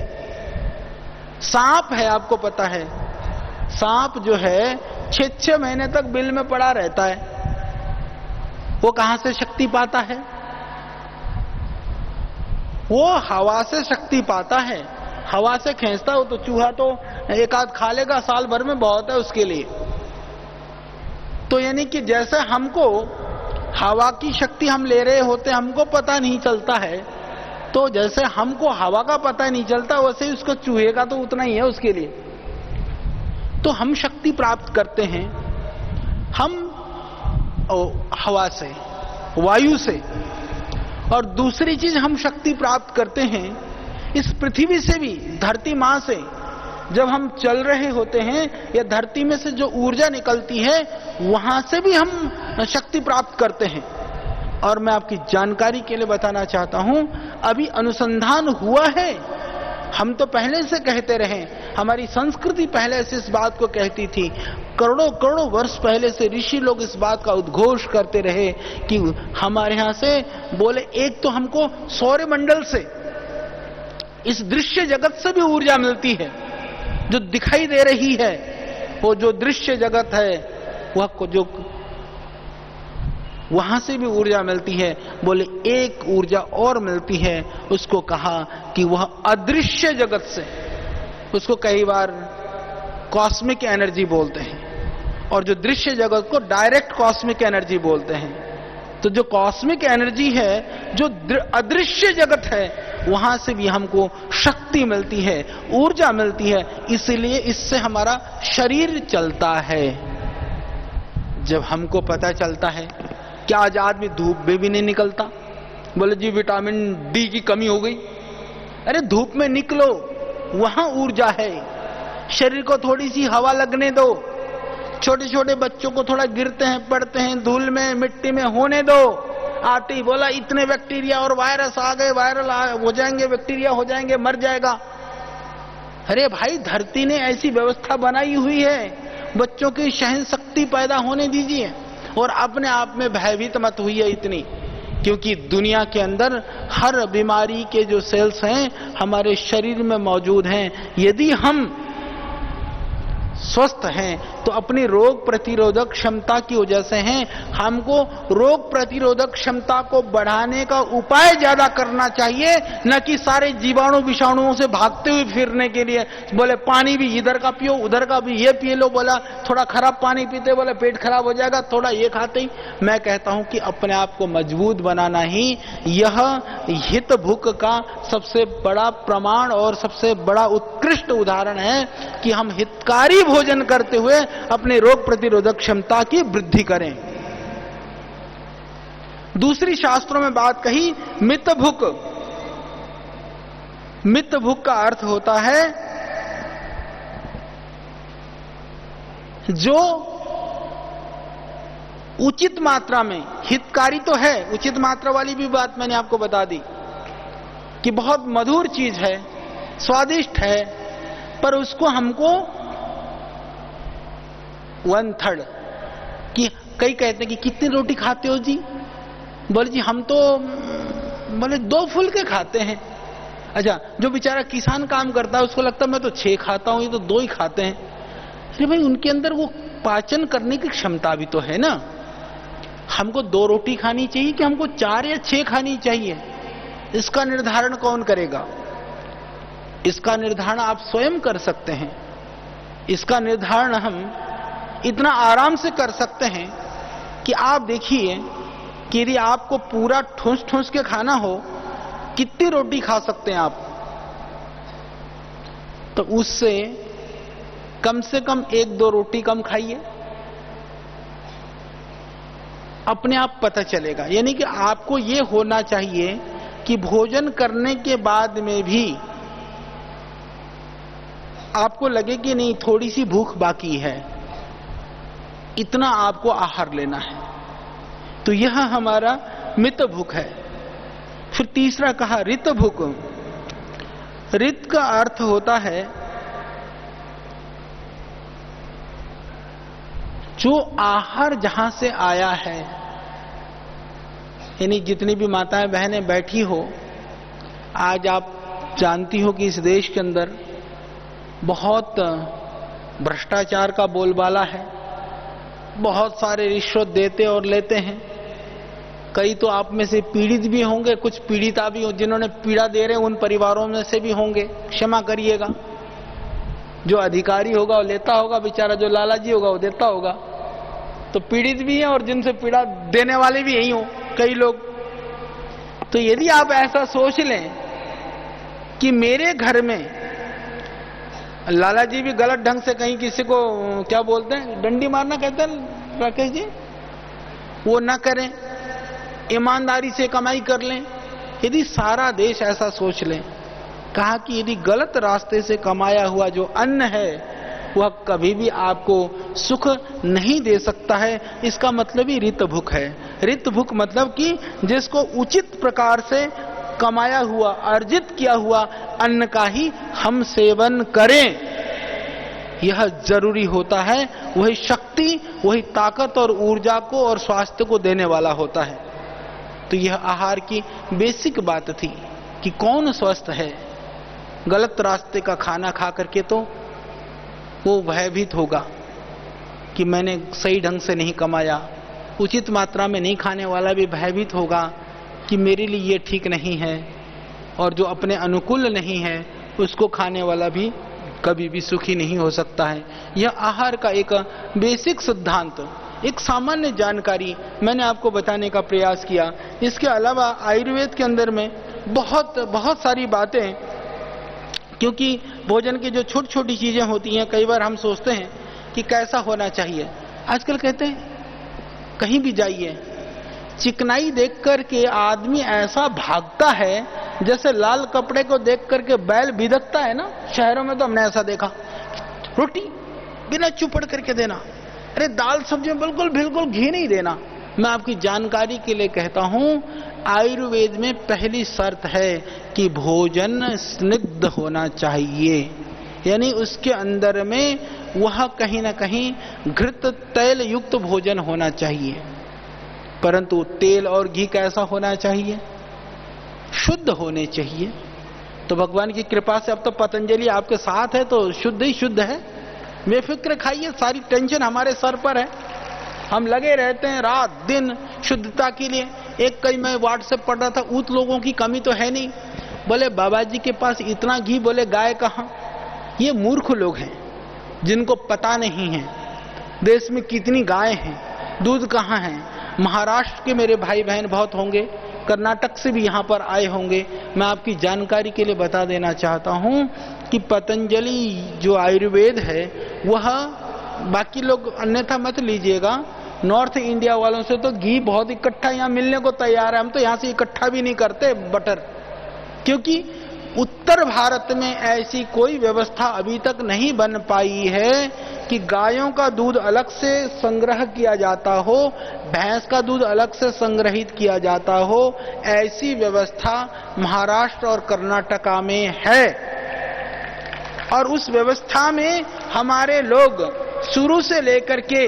Speaker 1: सांप है, आपको पता है, सांप जो है 6-6 महीने तक बिल में पड़ा रहता है, वो कहां से शक्ति पाता है? वो हवा से शक्ति पाता है। हवा से खींचता हो तो चूहा तो एक आध खा लेगा, साल भर में बहुत है उसके लिए। तो यानी कि जैसे हमको हवा की शक्ति हम ले रहे होते, हमको पता नहीं चलता है, तो जैसे हमको हवा का पता नहीं चलता, वैसे ही उसको चूहे का तो उतना ही है उसके लिए। तो हम शक्ति प्राप्त करते हैं हम हवा से, वायु से, और दूसरी चीज हम शक्ति प्राप्त करते हैं इस पृथ्वी से भी, धरती मां से। जब हम चल रहे होते हैं या धरती में से जो ऊर्जा निकलती है वहां से भी हम शक्ति प्राप्त करते हैं। और मैं आपकी जानकारी के लिए बताना चाहता हूं, अभी अनुसंधान हुआ है। हम तो पहले से कहते रहे, हमारी संस्कृति पहले से इस बात को कहती थी, करोड़ों करोड़ों वर्ष पहले से ऋषि लोग इस बात का उद्घोष करते रहे कि हमारे यहां से बोले, एक तो हमको सौरमंडल से, इस दृश्य जगत से भी ऊर्जा मिलती है, जो दिखाई दे रही है, वो जो दृश्य जगत है वह जो वहां से भी ऊर्जा मिलती है। बोले एक ऊर्जा और मिलती है, उसको कहा कि वह अदृश्य जगत से, उसको कई बार कॉस्मिक एनर्जी बोलते हैं, और जो दृश्य जगत को डायरेक्ट कॉस्मिक एनर्जी बोलते हैं। तो जो कॉस्मिक एनर्जी है, जो अदृश्य जगत है, वहां से भी हमको शक्ति मिलती है, ऊर्जा मिलती है। इसलिए इससे हमारा शरीर चलता है। जब हमको पता चलता है कि आज आदमी धूप में भी नहीं निकलता, बोले जी विटामिन डी की कमी हो गई। अरे धूप में निकलो, वहां ऊर्जा है। शरीर को थोड़ी सी हवा लगने दो, छोटे छोटे बच्चों को थोड़ा गिरते हैं, पड़ते हैं, धूल में मिट्टी में होने दो। आते ही बोला इतने बैक्टीरिया और वायरस आ गए, वायरल हो जाएंगे, बैक्टीरिया हो जाएंगे, मर जाएगा। अरे भाई, धरती ने ऐसी व्यवस्था बनाई हुई है, बच्चों की सहन शक्ति पैदा होने दीजिए और अपने आप में भयभीत मत हुई इतनी, क्योंकि दुनिया के अंदर हर बीमारी के जो सेल्स हैं हमारे शरीर में मौजूद हैं। यदि हम स्वस्थ हैं तो अपनी रोग प्रतिरोधक क्षमता की वजह से हैं। हमको रोग प्रतिरोधक क्षमता को बढ़ाने का उपाय ज्यादा करना चाहिए, न कि सारे जीवाणु विषाणुओं से भागते हुए फिरने के लिए। बोले पानी भी इधर का पियो, उधर का भी ये पी लो, बोला थोड़ा खराब पानी पीते बोले पेट खराब हो जाएगा, थोड़ा ये खाते ही। मैं कहता हूं कि अपने आप को मजबूत बनाना ही यह हित भूख का सबसे बड़ा प्रमाण और सबसे बड़ा उत्कृष्ट उदाहरण है कि हम हितकारी भोजन करते हुए अपने रोग प्रतिरोधक क्षमता की वृद्धि करें। दूसरी शास्त्रों में बात कही मित भुक। मित भुक का अर्थ होता है जो उचित मात्रा में, हितकारी तो है, उचित मात्रा वाली भी बात मैंने आपको बता दी कि बहुत मधुर चीज है, स्वादिष्ट है, पर उसको हमको 1/3 कि कई कहते हैं कि कितनी रोटी खाते हो जी? बोले जी हम तो बोले 2 फुलके खाते हैं। अच्छा, जो बेचारा किसान काम करता है उसको लगता है मैं तो 6 खाता हूं, ये तो 2 ही खाते हैं। अरे भाई, उनके अंदर वो पाचन करने की क्षमता भी तो है ना। हमको 2 रोटी खानी चाहिए कि हमको 4 या 6 खानी चाहिए? इसका निर्धारण कौन करेगा? इसका निर्धारण आप स्वयं कर सकते हैं। इसका निर्धारण हम इतना आराम से कर सकते हैं कि आप देखिए कि यदि आपको पूरा ठूस ठूस के खाना हो, कितनी रोटी खा सकते हैं आप? तो उससे कम से कम 1-2 रोटी कम खाइए, अपने आप पता चलेगा। यानी कि आपको यह होना चाहिए कि भोजन करने के बाद में भी आपको लगे कि नहीं थोड़ी सी भूख बाकी है, इतना आपको आहार लेना है। तो यह हमारा मित भूख है। फिर तीसरा कहा ऋत भूख। ऋत का अर्थ होता है जो आहार जहां से आया है, यानी जितनी भी माताएं बहनें बैठी हो, आज आप जानती हो कि इस देश के अंदर बहुत भ्रष्टाचार का बोलबाला है, बहुत सारे रिश्वत देते और लेते हैं। कई तो आप में से पीड़ित भी होंगे, कुछ पीड़िता भी हो, जिन्होंने पीड़ा दे रहे हैं उन परिवारों में से भी होंगे, क्षमा करिएगा। जो अधिकारी होगा वो लेता होगा, बेचारा जो लालाजी होगा वो देता होगा। तो पीड़ित भी हैं और जिनसे पीड़ा देने वाले भी यही हो कई लोग। तो यदि आप ऐसा सोच लें कि मेरे घर में लाला जी भी गलत ढंग से कहीं किसी को क्या बोलते हैं, डंडी मारना कहते हैं राकेश जी, वो ना करें, ईमानदारी से कमाई कर लें। यदि सारा देश ऐसा सोच लें, कहा कि यदि गलत रास्ते से कमाया हुआ जो अन्न है वह कभी भी आपको सुख नहीं दे सकता है, इसका मतलब ही ऋत भूख है। ऋत भूख मतलब कि जिसको उचित प्रकार से कमाया हुआ, अर्जित किया हुआ अन्न का ही हम सेवन करें, यह जरूरी होता है। वही शक्ति, वही ताकत और ऊर्जा को और स्वास्थ्य को देने वाला होता है। तो यह आहार की बेसिक बात थी कि कौन स्वस्थ है। गलत रास्ते का खाना खा करके तो वो भयभीत होगा कि मैंने सही ढंग से नहीं कमाया। उचित मात्रा में नहीं खाने वाला भी भयभीत होगा कि मेरे लिए ये ठीक नहीं है, और जो अपने अनुकूल नहीं है उसको खाने वाला भी कभी भी सुखी नहीं हो सकता है। यह आहार का एक बेसिक सिद्धांत, एक सामान्य जानकारी मैंने आपको बताने का प्रयास किया। इसके अलावा आयुर्वेद के अंदर में बहुत सारी बातें, क्योंकि भोजन की जो छोटी छोटी चीजें होती हैं, कई बार हम सोचते हैं कि कैसा होना चाहिए। आजकल कहते हैं कहीं भी जाइए, चिकनाई देख कर के आदमी ऐसा भागता है जैसे लाल कपड़े को देख करके बैल बिदकता है ना, शहरों में तो हमने ऐसा देखा, रोटी बिना चुपड़ करके देना, अरे दाल सब्जी में बिल्कुल बिल्कुल घी नहीं देना। मैं आपकी जानकारी के लिए कहता हूं, आयुर्वेद में पहली शर्त है कि भोजन स्निग्ध होना चाहिए, यानी उसके अंदर में वह कहीं ना कहीं घृत तैल युक्त भोजन होना चाहिए। परंतु तेल और घी कैसा होना चाहिए? शुद्ध होने चाहिए। तो भगवान की कृपा से अब तो पतंजलि आपके साथ है तो शुद्ध ही शुद्ध है। बेफिक्र खाइए, सारी टेंशन हमारे सर पर है, हम लगे रहते हैं रात दिन शुद्धता के लिए। एक कई मैं व्हाट्सएप पढ़ रहा था, ऊत लोगों की कमी तो है नहीं, बोले बाबा जी के पास इतना घी, बोले गाय कहाँ। ये मूर्ख लोग हैं जिनको पता नहीं है देश में कितनी गाय हैं, दूध कहाँ है। महाराष्ट्र के मेरे भाई बहन बहुत होंगे, कर्नाटक से भी यहाँ पर आए होंगे। मैं आपकी जानकारी के लिए बता देना चाहता हूँ कि पतंजलि जो आयुर्वेद है वह, बाकी लोग अन्यथा मत लीजिएगा, नॉर्थ इंडिया वालों से तो घी बहुत इकट्ठा यहाँ मिलने को तैयार है। हम तो यहाँ से इकट्ठा भी नहीं करते बटर, क्योंकि उत्तर भारत में ऐसी कोई व्यवस्था अभी तक नहीं बन पाई है कि गायों का दूध अलग से संग्रह किया जाता हो, भैंस का दूध अलग से संग्रहित किया जाता हो। ऐसी व्यवस्था महाराष्ट्र और कर्नाटका में है, और उस व्यवस्था में हमारे लोग शुरू से लेकर के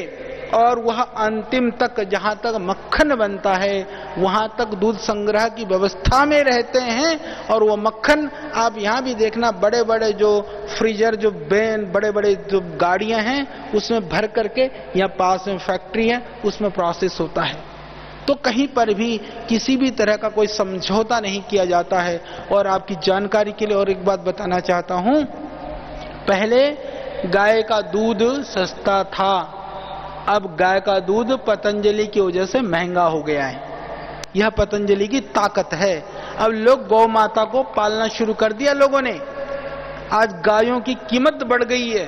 Speaker 1: और वह अंतिम तक, जहां तक मक्खन बनता है वहां तक दूध संग्रह की व्यवस्था में रहते हैं। और वो मक्खन आप यहां भी देखना, बड़े बड़े जो फ्रीजर, जो बड़े बड़े जो गाड़ियां हैं उसमें भर करके, यहाँ पास में फैक्ट्री है उसमें प्रोसेस होता है। तो कहीं पर भी किसी भी तरह का कोई समझौता नहीं किया जाता है। और आपकी जानकारी के लिए और एक बात बताना चाहता हूं, पहले गाय का दूध सस्ता था, अब गाय का दूध पतंजलि की वजह से महंगा हो गया है। यह पतंजलि की ताकत है। अब लोग गौ माता को पालना शुरू कर दिया लोगों ने, आज गायों की कीमत बढ़ गई है।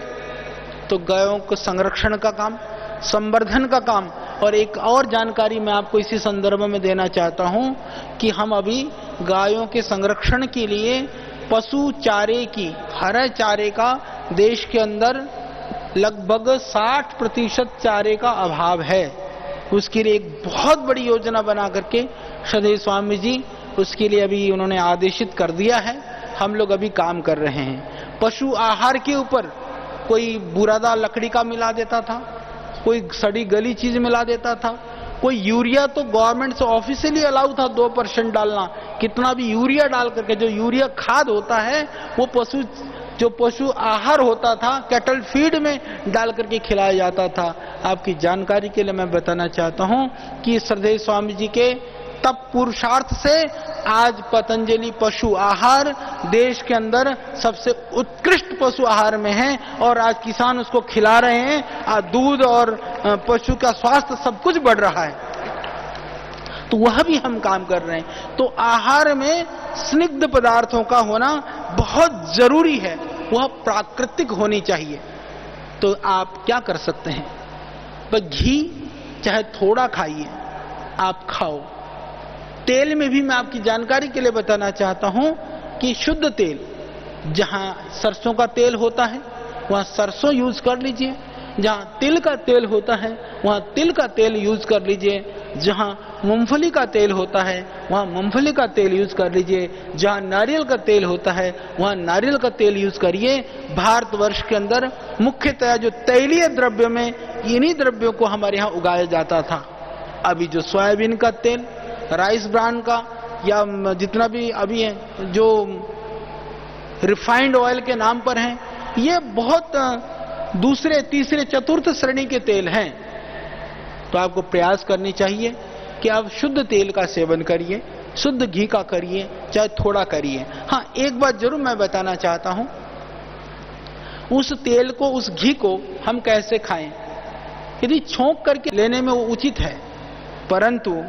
Speaker 1: तो गायों को संरक्षण का काम, संवर्धन का काम। और एक और जानकारी मैं आपको इसी संदर्भ में देना चाहता हूं कि हम अभी गायों के संरक्षण के लिए पशु चारे की, हरे चारे का देश के अंदर लगभग 60% चारे का अभाव है। उसके लिए एक बहुत बड़ी योजना बना करके श्रद्धेय स्वामी जी उसके लिए अभी उन्होंने आदेशित कर दिया है। हम लोग अभी काम कर रहे हैं। पशु आहार के ऊपर कोई बुरादा लकड़ी का मिला देता था, कोई सड़ी गली चीज मिला देता था, कोई यूरिया तो गवर्नमेंट से ऑफिशियली अलाउ था 2% डालना। कितना भी यूरिया डाल करके, जो यूरिया खाद होता है वो पशु आहार होता था, कैटल फीड में डाल करके खिलाया जाता था। आपकी जानकारी के लिए मैं बताना चाहता हूं कि श्रद्धेय स्वामी जी के तप पुरुषार्थ से आज पतंजलि पशु आहार देश के अंदर सबसे उत्कृष्ट पशु आहार में है, और आज किसान उसको खिला रहे हैं। आज दूध और पशु का स्वास्थ्य सब कुछ बढ़ रहा है, तो वह भी हम काम कर रहे हैं। तो आहार में स्निग्ध पदार्थों का होना बहुत जरूरी है, वह प्राकृतिक होनी चाहिए। तो आप क्या कर सकते हैं, बस घी चाहे थोड़ा खाइए, आप खाओ। तेल में भी मैं आपकी जानकारी के लिए बताना चाहता हूं कि शुद्ध तेल, जहां सरसों का तेल होता है वहां सरसों यूज कर लीजिए, जहां तिल का तेल होता है वहां तिल का तेल यूज कर लीजिए, जहां मूंगफली का तेल होता है वहां मूंगफली का तेल यूज कर लीजिए, जहां नारियल का तेल होता है वहां नारियल का तेल यूज करिए। भारतवर्ष के अंदर मुख्यतः जो तैलीय द्रव्य में इन्हीं द्रव्यों को हमारे यहाँ उगाया जाता था। अभी जो सोयाबीन का तेल, राइस ब्रांड का, या जितना भी अभी है जो रिफाइंड ऑयल के नाम पर हैं, ये बहुत दूसरे तीसरे चतुर्थ श्रेणी के तेल हैं। तो आपको प्रयास करनी चाहिए कि आप शुद्ध तेल का सेवन करिए, शुद्ध घी का करिए, चाहे थोड़ा करिए। हाँ, एक बात जरूर मैं बताना चाहता हूं, उस तेल को, उस घी को हम कैसे खाएं। यदि छोंक करके लेने में वो उचित है, परंतु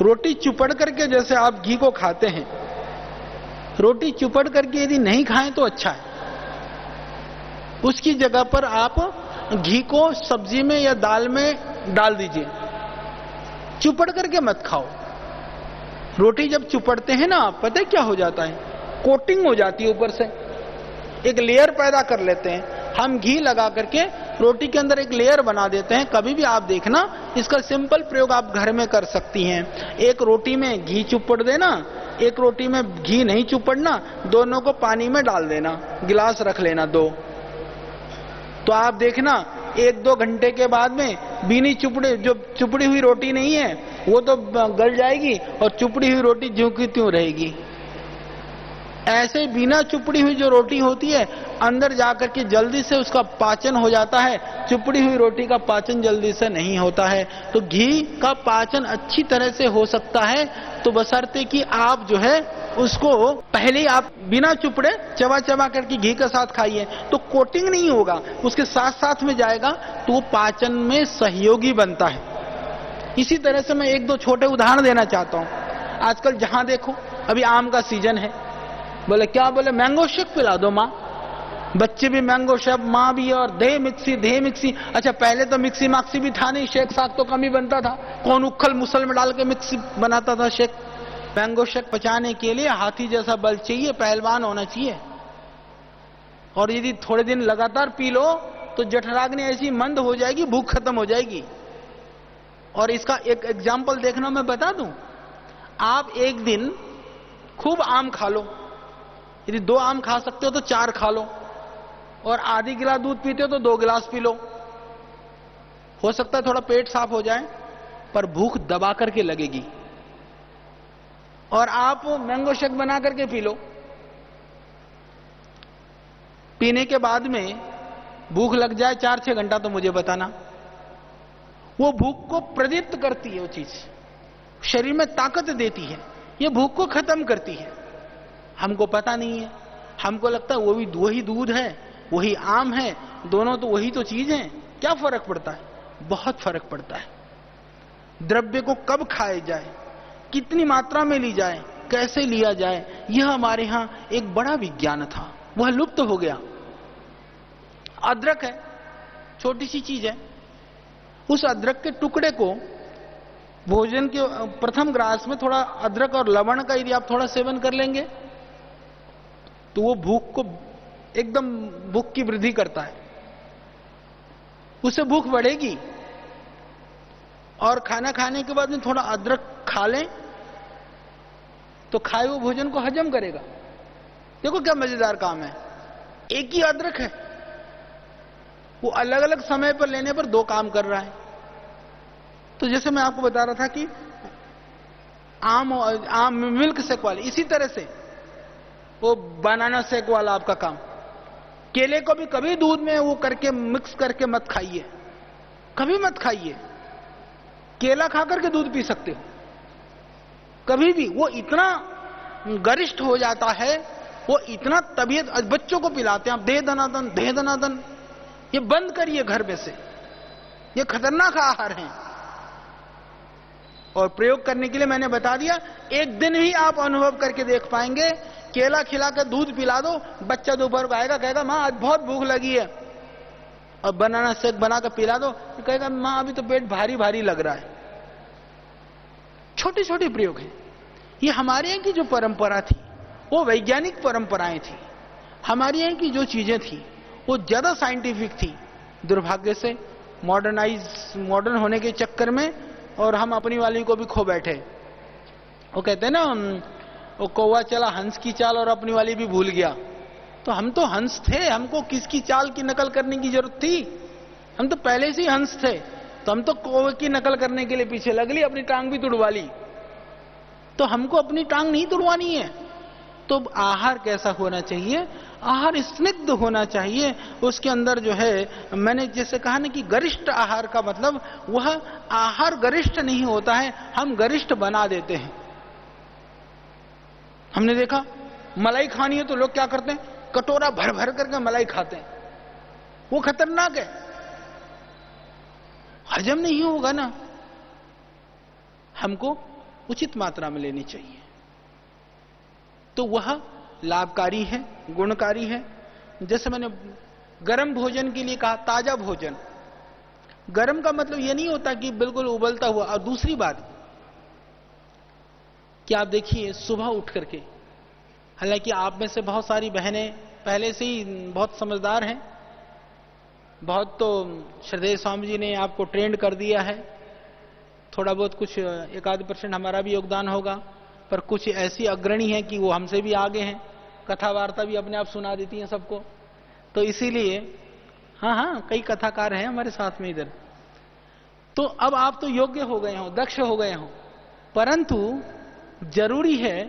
Speaker 1: रोटी चुपड़ करके जैसे आप घी को खाते हैं, रोटी चुपड़ करके यदि नहीं खाएं तो अच्छा है। उसकी जगह पर आप घी को सब्जी में या दाल में डाल दीजिए, चुपड़ करके मत खाओ। रोटी जब चुपड़ते हैं ना, पता है क्या हो जाता है? कोटिंग हो जाती है ऊपर से, एक लेयर पैदा कर लेते हैं। हम घी लगा करके रोटी के अंदर एक लेयर बना देते हैं। कभी भी आप देखना, इसका सिंपल प्रयोग आप घर में कर सकती हैं। एक रोटी में घी चुपड़ देना, एक रोटी में घी नहीं चुपड़ना, दोनों को पानी में डाल देना, गिलास रख लेना 2। तो आप देखना 1-2 घंटे के बाद में बीनी जो चुपड़ी हुई रोटी नहीं है वो तो गल जाएगी और चुपड़ी हुई रोटी ज्यों की त्यों रहेगी। ऐसे बिना चुपड़ी हुई जो रोटी होती है अंदर जाकर के जल्दी से उसका पाचन हो जाता है, चुपड़ी हुई रोटी का पाचन जल्दी से नहीं होता है। तो घी का पाचन अच्छी तरह से हो सकता है, तो बशर्ते कि आप जो है उसको पहले आप बिना चुपड़े चबा चबा करके घी के साथ खाइए, तो कोटिंग नहीं होगा, उसके साथ साथ में जाएगा तो वो पाचन में सहयोगी बनता है। इसी तरह से मैं 1-2 छोटे उदाहरण देना चाहता हूं। आजकल जहां देखो अभी आम का सीजन है, बोले क्या, बोले मैंगो शेक पिला दो माँ। बच्चे भी मैंगो शेक, माँ भी, और दे मिक्सी। अच्छा पहले तो मिक्सी माक्सी भी था नहीं, शेक साक तो कम ही बनता था। कौन उखल मुसल में डाल के मिक्सी बनाता था शेक। मैंगो शेक पचाने के लिए हाथी जैसा बल चाहिए, पहलवान होना चाहिए। और यदि थोड़े दिन लगातार पी लो तो जठराग्नि ऐसी मंद हो जाएगी, भूख खत्म हो जाएगी। और इसका एक एग्जाम्पल देखना मैं बता दूं। आप एक दिन खूब आम खा लो, यदि 2 आम खा सकते हो तो 4 खा लो, और आधी गिलास दूध पीते हो तो 2 गिलास पी लो। हो सकता है थोड़ा पेट साफ हो जाए, पर भूख दबा करके लगेगी। और आप मैंगो शेक बना करके पी लो, पीने के बाद में भूख लग जाए 4-6 घंटा तो मुझे बताना। वो भूख को प्रदीप्त करती है, वो चीज शरीर में ताकत देती है, ये भूख को खत्म करती है। हमको पता नहीं है, हमको लगता है वो भी वही दूध है, वही आम है, दोनों तो वही तो चीज है, क्या फर्क पड़ता है? बहुत फर्क पड़ता है। द्रव्य को कब खाया जाए, कितनी मात्रा में ली जाए, कैसे लिया जाए, यह हमारे यहां एक बड़ा विज्ञान था, वह लुप्त हो गया। अदरक है, छोटी सी चीज है, उस अदरक के टुकड़े को भोजन के प्रथम ग्रास में थोड़ा अदरक और लवण का यदि आप थोड़ा सेवन कर लेंगे तो वो भूख को एकदम, भूख की वृद्धि करता है, उससे भूख बढ़ेगी। और खाना खाने के बाद में थोड़ा अदरक खा लें तो खाए हुए भोजन को हजम करेगा। देखो क्या मजेदार काम है। एक ही अदरक है, वो अलग अलग समय पर लेने पर 2 काम कर रहा है। तो जैसे मैं आपको बता रहा था कि आम मिल्क शेक वाले, इसी तरह से वो बनाना शेक वाला आपका काम। केले को भी कभी दूध में वो करके मिक्स करके मत खाइए, कभी मत खाइए। केला खा करके दूध पी सकते हो, कभी भी। वो इतना गरिष्ठ हो जाता है, वो इतना तबीयत, बच्चों को पिलाते हैं आप, दे दनादन, ये बंद करिए घर में से, ये खतरनाक आहार हैं। और प्रयोग करने के लिए मैंने बता दिया, एक दिन ही आप अनुभव करके देख पाएंगे। केला खिला कर दूध पिला दो, बच्चा दोपहर को आएगा, कहेगा मां आज बहुत भूख लगी है, और बनाना शेक बना कर पिला दो, तो कहेगा मां अभी तो पेट भारी भारी लग रहा है। छोटे छोटे प्रयोग हैं। ये हमारे यहाँ की जो परंपरा थी वो वैज्ञानिक परंपराएं थी। हमारे यहाँ की जो चीजें थी वो ज्यादा साइंटिफिक थी। दुर्भाग्य से मॉडर्न होने के चक्कर में और हम अपनी वाली को भी खो बैठे। वो कहते हैं ना, वो कौवा चला हंस की चाल और अपनी वाली भी भूल गया। तो हम तो हंस थे, हमको किसकी चाल की नकल करने की जरूरत थी? हम तो पहले से ही हंस थे, तो हम तो कौवे की नकल करने के लिए पीछे लग ली, अपनी टांग भी तुड़वा ली। तो हमको अपनी टांग नहीं तुड़वानी है। तो आहार कैसा होना चाहिए? आहार स्निग्ध होना चाहिए। उसके अंदर जो है, मैंने जैसे कहा ना कि गरिष्ठ आहार का मतलब, वह आहार गरिष्ठ नहीं होता है, हम गरिष्ठ बना देते हैं। हमने देखा मलाई खानी है तो लोग क्या करते हैं, कटोरा भर भर करके मलाई खाते हैं। वो खतरनाक है, हजम नहीं होगा ना। हमको उचित मात्रा में लेनी चाहिए, तो वह लाभकारी है, गुणकारी है। जैसे मैंने गर्म भोजन के लिए कहा, ताजा भोजन। गर्म का मतलब यह नहीं होता कि बिल्कुल उबलता हुआ। और दूसरी बात कि आप देखिए सुबह उठ करके, हालांकि आप में से बहुत सारी बहनें पहले से ही बहुत समझदार हैं, बहुत तो श्रद्धेय स्वामी जी ने आपको ट्रेंड कर दिया है, थोड़ा बहुत कुछ 1-2% हमारा भी योगदान होगा, पर कुछ ऐसी अग्रणी हैं कि वो हमसे भी आगे हैं, कथा वार्ता भी अपने आप सुना देती हैं सबको। तो इसीलिए हाँ, कई कथाकार हैं हमारे साथ में इधर। तो अब आप तो योग्य हो गए हो, दक्ष हो गए हो, परंतु जरूरी है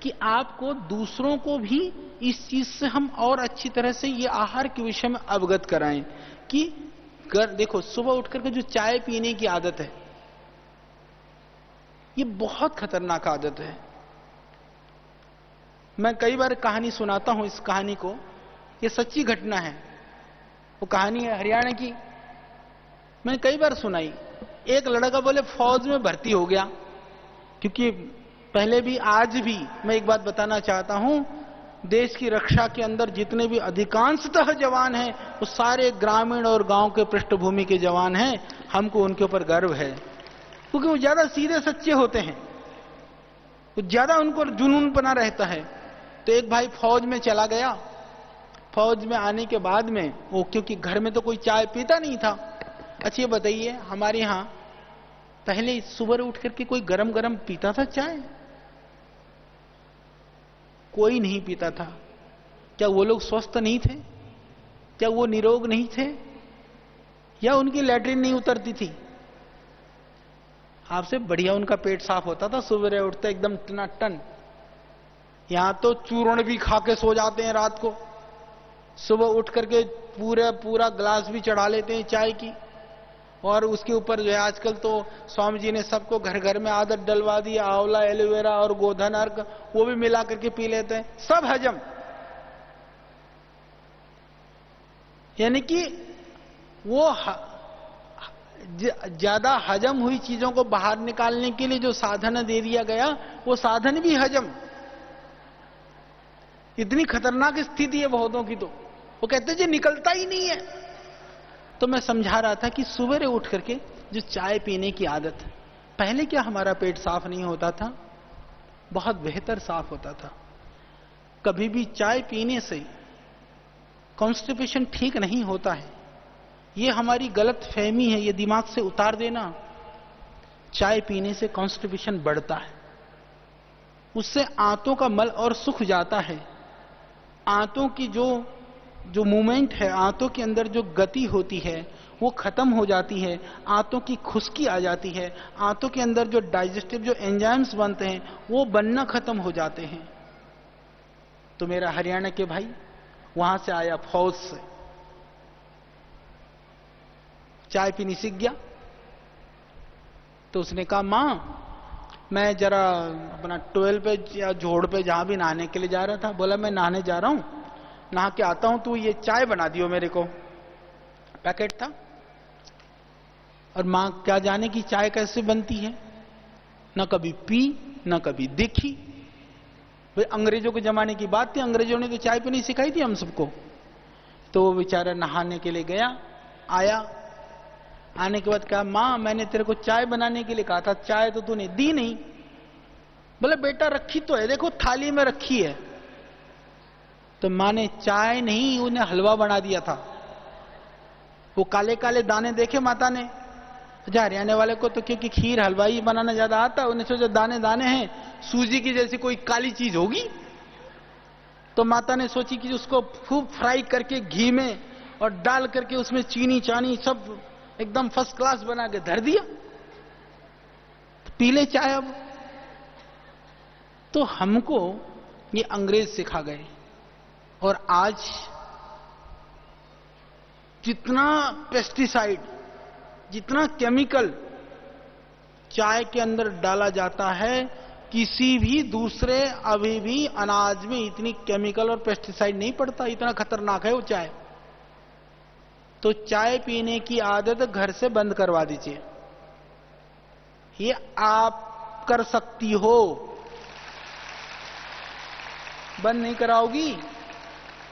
Speaker 1: कि आपको दूसरों को भी इस चीज से हम और अच्छी तरह से ये आहार के विषय में अवगत कराएं कि देखो सुबह उठ करके जो चाय पीने की आदत है, ये बहुत खतरनाक आदत है। मैं कई बार कहानी सुनाता हूं, इस कहानी को, ये सच्ची घटना है। वो कहानी है हरियाणा की, मैंने कई बार सुनाई। एक लड़का बोले फौज में भर्ती हो गया, क्योंकि पहले भी आज भी मैं एक बात बताना चाहता हूं, देश की रक्षा के अंदर जितने भी अधिकांशतः जवान हैं वो सारे ग्रामीण और गांव के पृष्ठभूमि के जवान हैं। हमको उनके ऊपर गर्व है, क्योंकि वो ज्यादा सीधे सच्चे होते हैं, वो ज्यादा उनको जुनूनपना रहता है। तो एक भाई फौज में चला गया, फौज में आने के बाद में वो, क्योंकि घर में तो कोई चाय पीता नहीं था। अच्छा ये बताइए, हमारे यहां पहले सुबह उठ करके कोई गरम गरम पीता था चाय? कोई नहीं पीता था। क्या वो लोग स्वस्थ नहीं थे? क्या वो निरोग नहीं थे? या उनकी लैट्रिन नहीं उतरती थी? आपसे बढ़िया उनका पेट साफ होता था, सुबह उठते एकदम टनाटन। यहां तो चूर्ण भी खा के सो जाते हैं रात को, सुबह उठ करके पूरा ग्लास भी चढ़ा लेते हैं चाय की, और उसके ऊपर जो है आजकल तो स्वामी जी ने सबको घर घर में आदत डलवा दी, आंवला, एलोवेरा और गोधन अर्क, वो भी मिला करके पी लेते हैं, सब हजम। यानी कि वो ज्यादा हजम हुई चीजों को बाहर निकालने के लिए जो साधन दे दिया गया, वो साधन भी हजम। इतनी खतरनाक स्थिति है बहुतों की, तो वो कहते जी निकलता ही नहीं है। तो मैं समझा रहा था कि सुबह उठ करके जो चाय पीने की आदत, पहले क्या हमारा पेट साफ नहीं होता था? बहुत बेहतर साफ होता था। कभी भी चाय पीने से कॉन्स्टिपेशन ठीक नहीं होता है, ये हमारी गलत फहमी है, ये दिमाग से उतार देना। चाय पीने से कॉन्स्टिपेशन बढ़ता है, उससे आंतों का मल और सूख जाता है, आंतों की जो मूवमेंट है, आंतों के अंदर जो गति होती है वो खत्म हो जाती है, आंतों की खुश्की आ जाती है, आंतों के अंदर जो डाइजेस्टिव जो एंजाइम्स बनते हैं वो बनना खत्म हो जाते हैं। तो मेरा हरियाणा के भाई वहां से आया फौज से, चाय पीनी सीख गया। तो उसने कहा मां मैं जरा अपना टोयल पे या जोड़ पे जहां भी नहाने के लिए जा रहा था, बोला मैं नहाने जा रहा हूं, नहा के आता हूं, तू ये चाय बना दियो मेरे को। पैकेट था, और मां क्या जाने की चाय कैसे बनती है, न कभी पी न कभी देखी। भाई अंग्रेजों के जमाने की बात थी, अंग्रेजों ने तो चाय पीनी सिखाई थी हम सबको। तो वो बेचारा नहाने के लिए गया, आया, आने के बाद कहा मां मैंने तेरे को चाय बनाने के लिए कहा था, चाय तो तूने दी नहीं। बोले बेटा रखी तो है, देखो थाली में रखी है। तो मां ने चाय नहीं, उन्हें हलवा बना दिया था। वो काले काले दाने देखे माता ने, हरियाणा वाले को तो क्योंकि खीर हलवाई बनाना ज्यादा आता, उन्हें सोचा दाने दाने हैं, सूजी की जैसी कोई काली चीज होगी। तो माता ने सोची कि उसको खूब फ्राई करके घी में और डाल करके उसमें चीनी चानी सब एकदम फर्स्ट क्लास बना के धर दिया, तो पी ले चाय। अब तो हमको ये अंग्रेज सिखा गए, और आज जितना पेस्टिसाइड, जितना केमिकल चाय के अंदर डाला जाता है, किसी भी दूसरे अभी भी अनाज में इतनी केमिकल और पेस्टिसाइड नहीं पड़ता, इतना खतरनाक है वो चाय। तो चाय पीने की आदत घर से बंद करवा दीजिए, ये आप कर सकती हो। बंद नहीं कराओगी,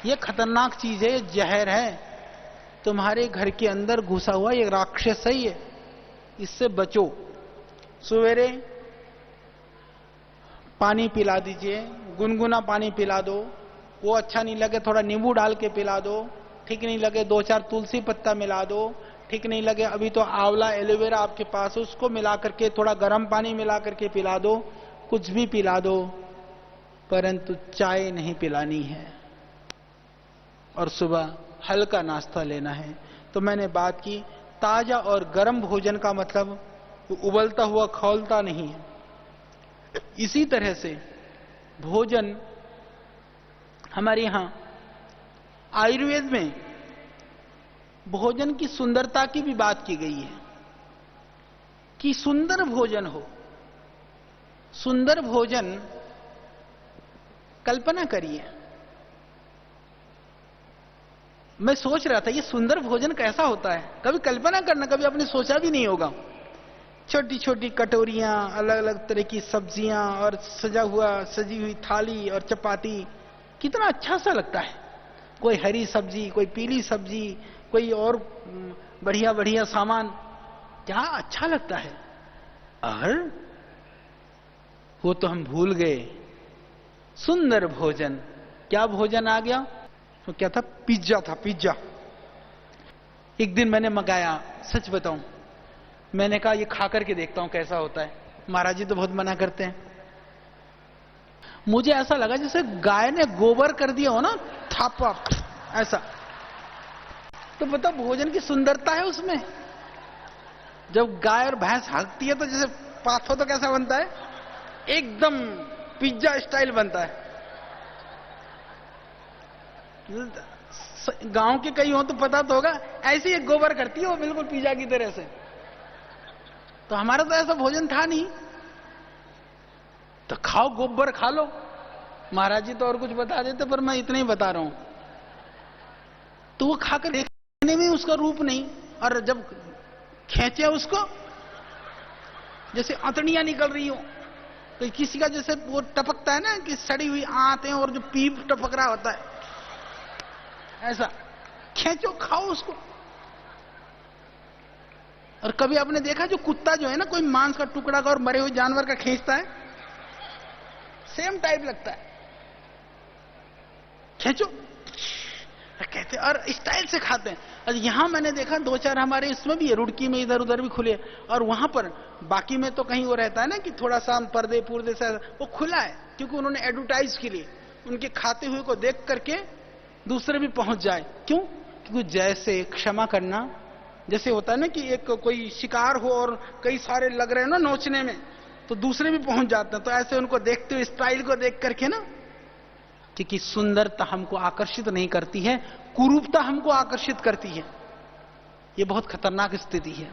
Speaker 1: ये खतरनाक चीज है, जहर है, तुम्हारे घर के अंदर घुसा हुआ ये राक्षस है, ये इससे बचो। सवेरे पानी पिला दीजिए, गुनगुना पानी पिला दो, वो अच्छा नहीं लगे थोड़ा नींबू डाल के पिला दो, ठीक नहीं लगे 2-4 तुलसी पत्ता मिला दो, ठीक नहीं लगे अभी तो आंवला एलोवेरा आपके पास उसको मिला करके थोड़ा गर्म पानी मिला करके पिला दो, कुछ भी पिला दो, परंतु चाय नहीं पिलानी है और सुबह हल्का नाश्ता लेना है। तो मैंने बात की ताजा और गर्म भोजन का मतलब उबलता हुआ खौलता नहीं है। इसी तरह से भोजन हमारे यहां आयुर्वेद में भोजन की सुंदरता की भी बात की गई है कि सुंदर भोजन हो। सुंदर भोजन कल्पना करिए, मैं सोच रहा था ये सुंदर भोजन कैसा होता है, कभी कल्पना करना, कभी आपने सोचा भी नहीं होगा। छोटी छोटी कटोरियां, अलग अलग तरह की सब्जियां और सजी हुई थाली और चपाती, कितना अच्छा सा लगता है। कोई हरी सब्जी, कोई पीली सब्जी, कोई और बढ़िया बढ़िया सामान, क्या अच्छा लगता है। और वो तो हम भूल गए, सुंदर भोजन। क्या भोजन आ गया? तो क्या था? पिज्जा था, पिज्जा। एक दिन मैंने मंगाया, सच बताऊं मैंने कहा ये खा करके देखता हूं कैसा होता है। महाराज जी तो बहुत मना करते हैं। मुझे ऐसा लगा जैसे गाय ने गोबर कर दिया हो ना, थापा ऐसा। तो पता भोजन की सुंदरता है उसमें। जब गाय और भैंस हकती है तो जैसे पाथो तो कैसा बनता है, एकदम पिज्जा स्टाइल बनता है। गांव के कई हो तो पता तो होगा, ऐसे ही गोबर करती है वो बिल्कुल पिज्जा की तरह से। तो हमारा तो ऐसा भोजन था नहीं, तो खाओ गोबर खा लो। महाराज जी तो और कुछ बता देते, पर मैं इतना ही बता रहा हूं। तो वो खाकर देखने में उसका रूप नहीं, और जब खींचे उसको जैसे अतड़ियां निकल रही हो, तो किसी का जैसे वो टपकता है ना कि सड़ी हुई आंतें और जो पीप टपक रहा होता है, ऐसा खींचो खाओ उसको। और कभी आपने देखा जो कुत्ता जो है ना, कोई मांस का टुकड़ा का और मरे हुए जानवर का खींचता है, सेम टाइप लगता है। खींचो कहते हैं और स्टाइल से खाते हैं। और यहां मैंने देखा 2-4 हमारे इसमें भी है, रुड़की में इधर उधर भी खुले, और वहां पर बाकी में तो कहीं वो रहता है ना कि थोड़ा सा पर्दे पुर्दे से वो खुला है, क्योंकि उन्होंने एडवर्टाइज के लिए उनके खाते हुए को देख करके दूसरे भी पहुंच जाए। क्यों? क्योंकि जैसे क्षमा करना, जैसे होता है ना कि एक कोई शिकार हो और कई सारे लग रहे हैं ना नोचने में, तो दूसरे भी पहुंच जाते हैं। तो ऐसे उनको देखते हुए स्टाइल को देख करके ना, क्योंकि सुंदरता हमको आकर्षित नहीं करती है, कुरूपता हमको आकर्षित करती है। ये बहुत खतरनाक स्थिति है।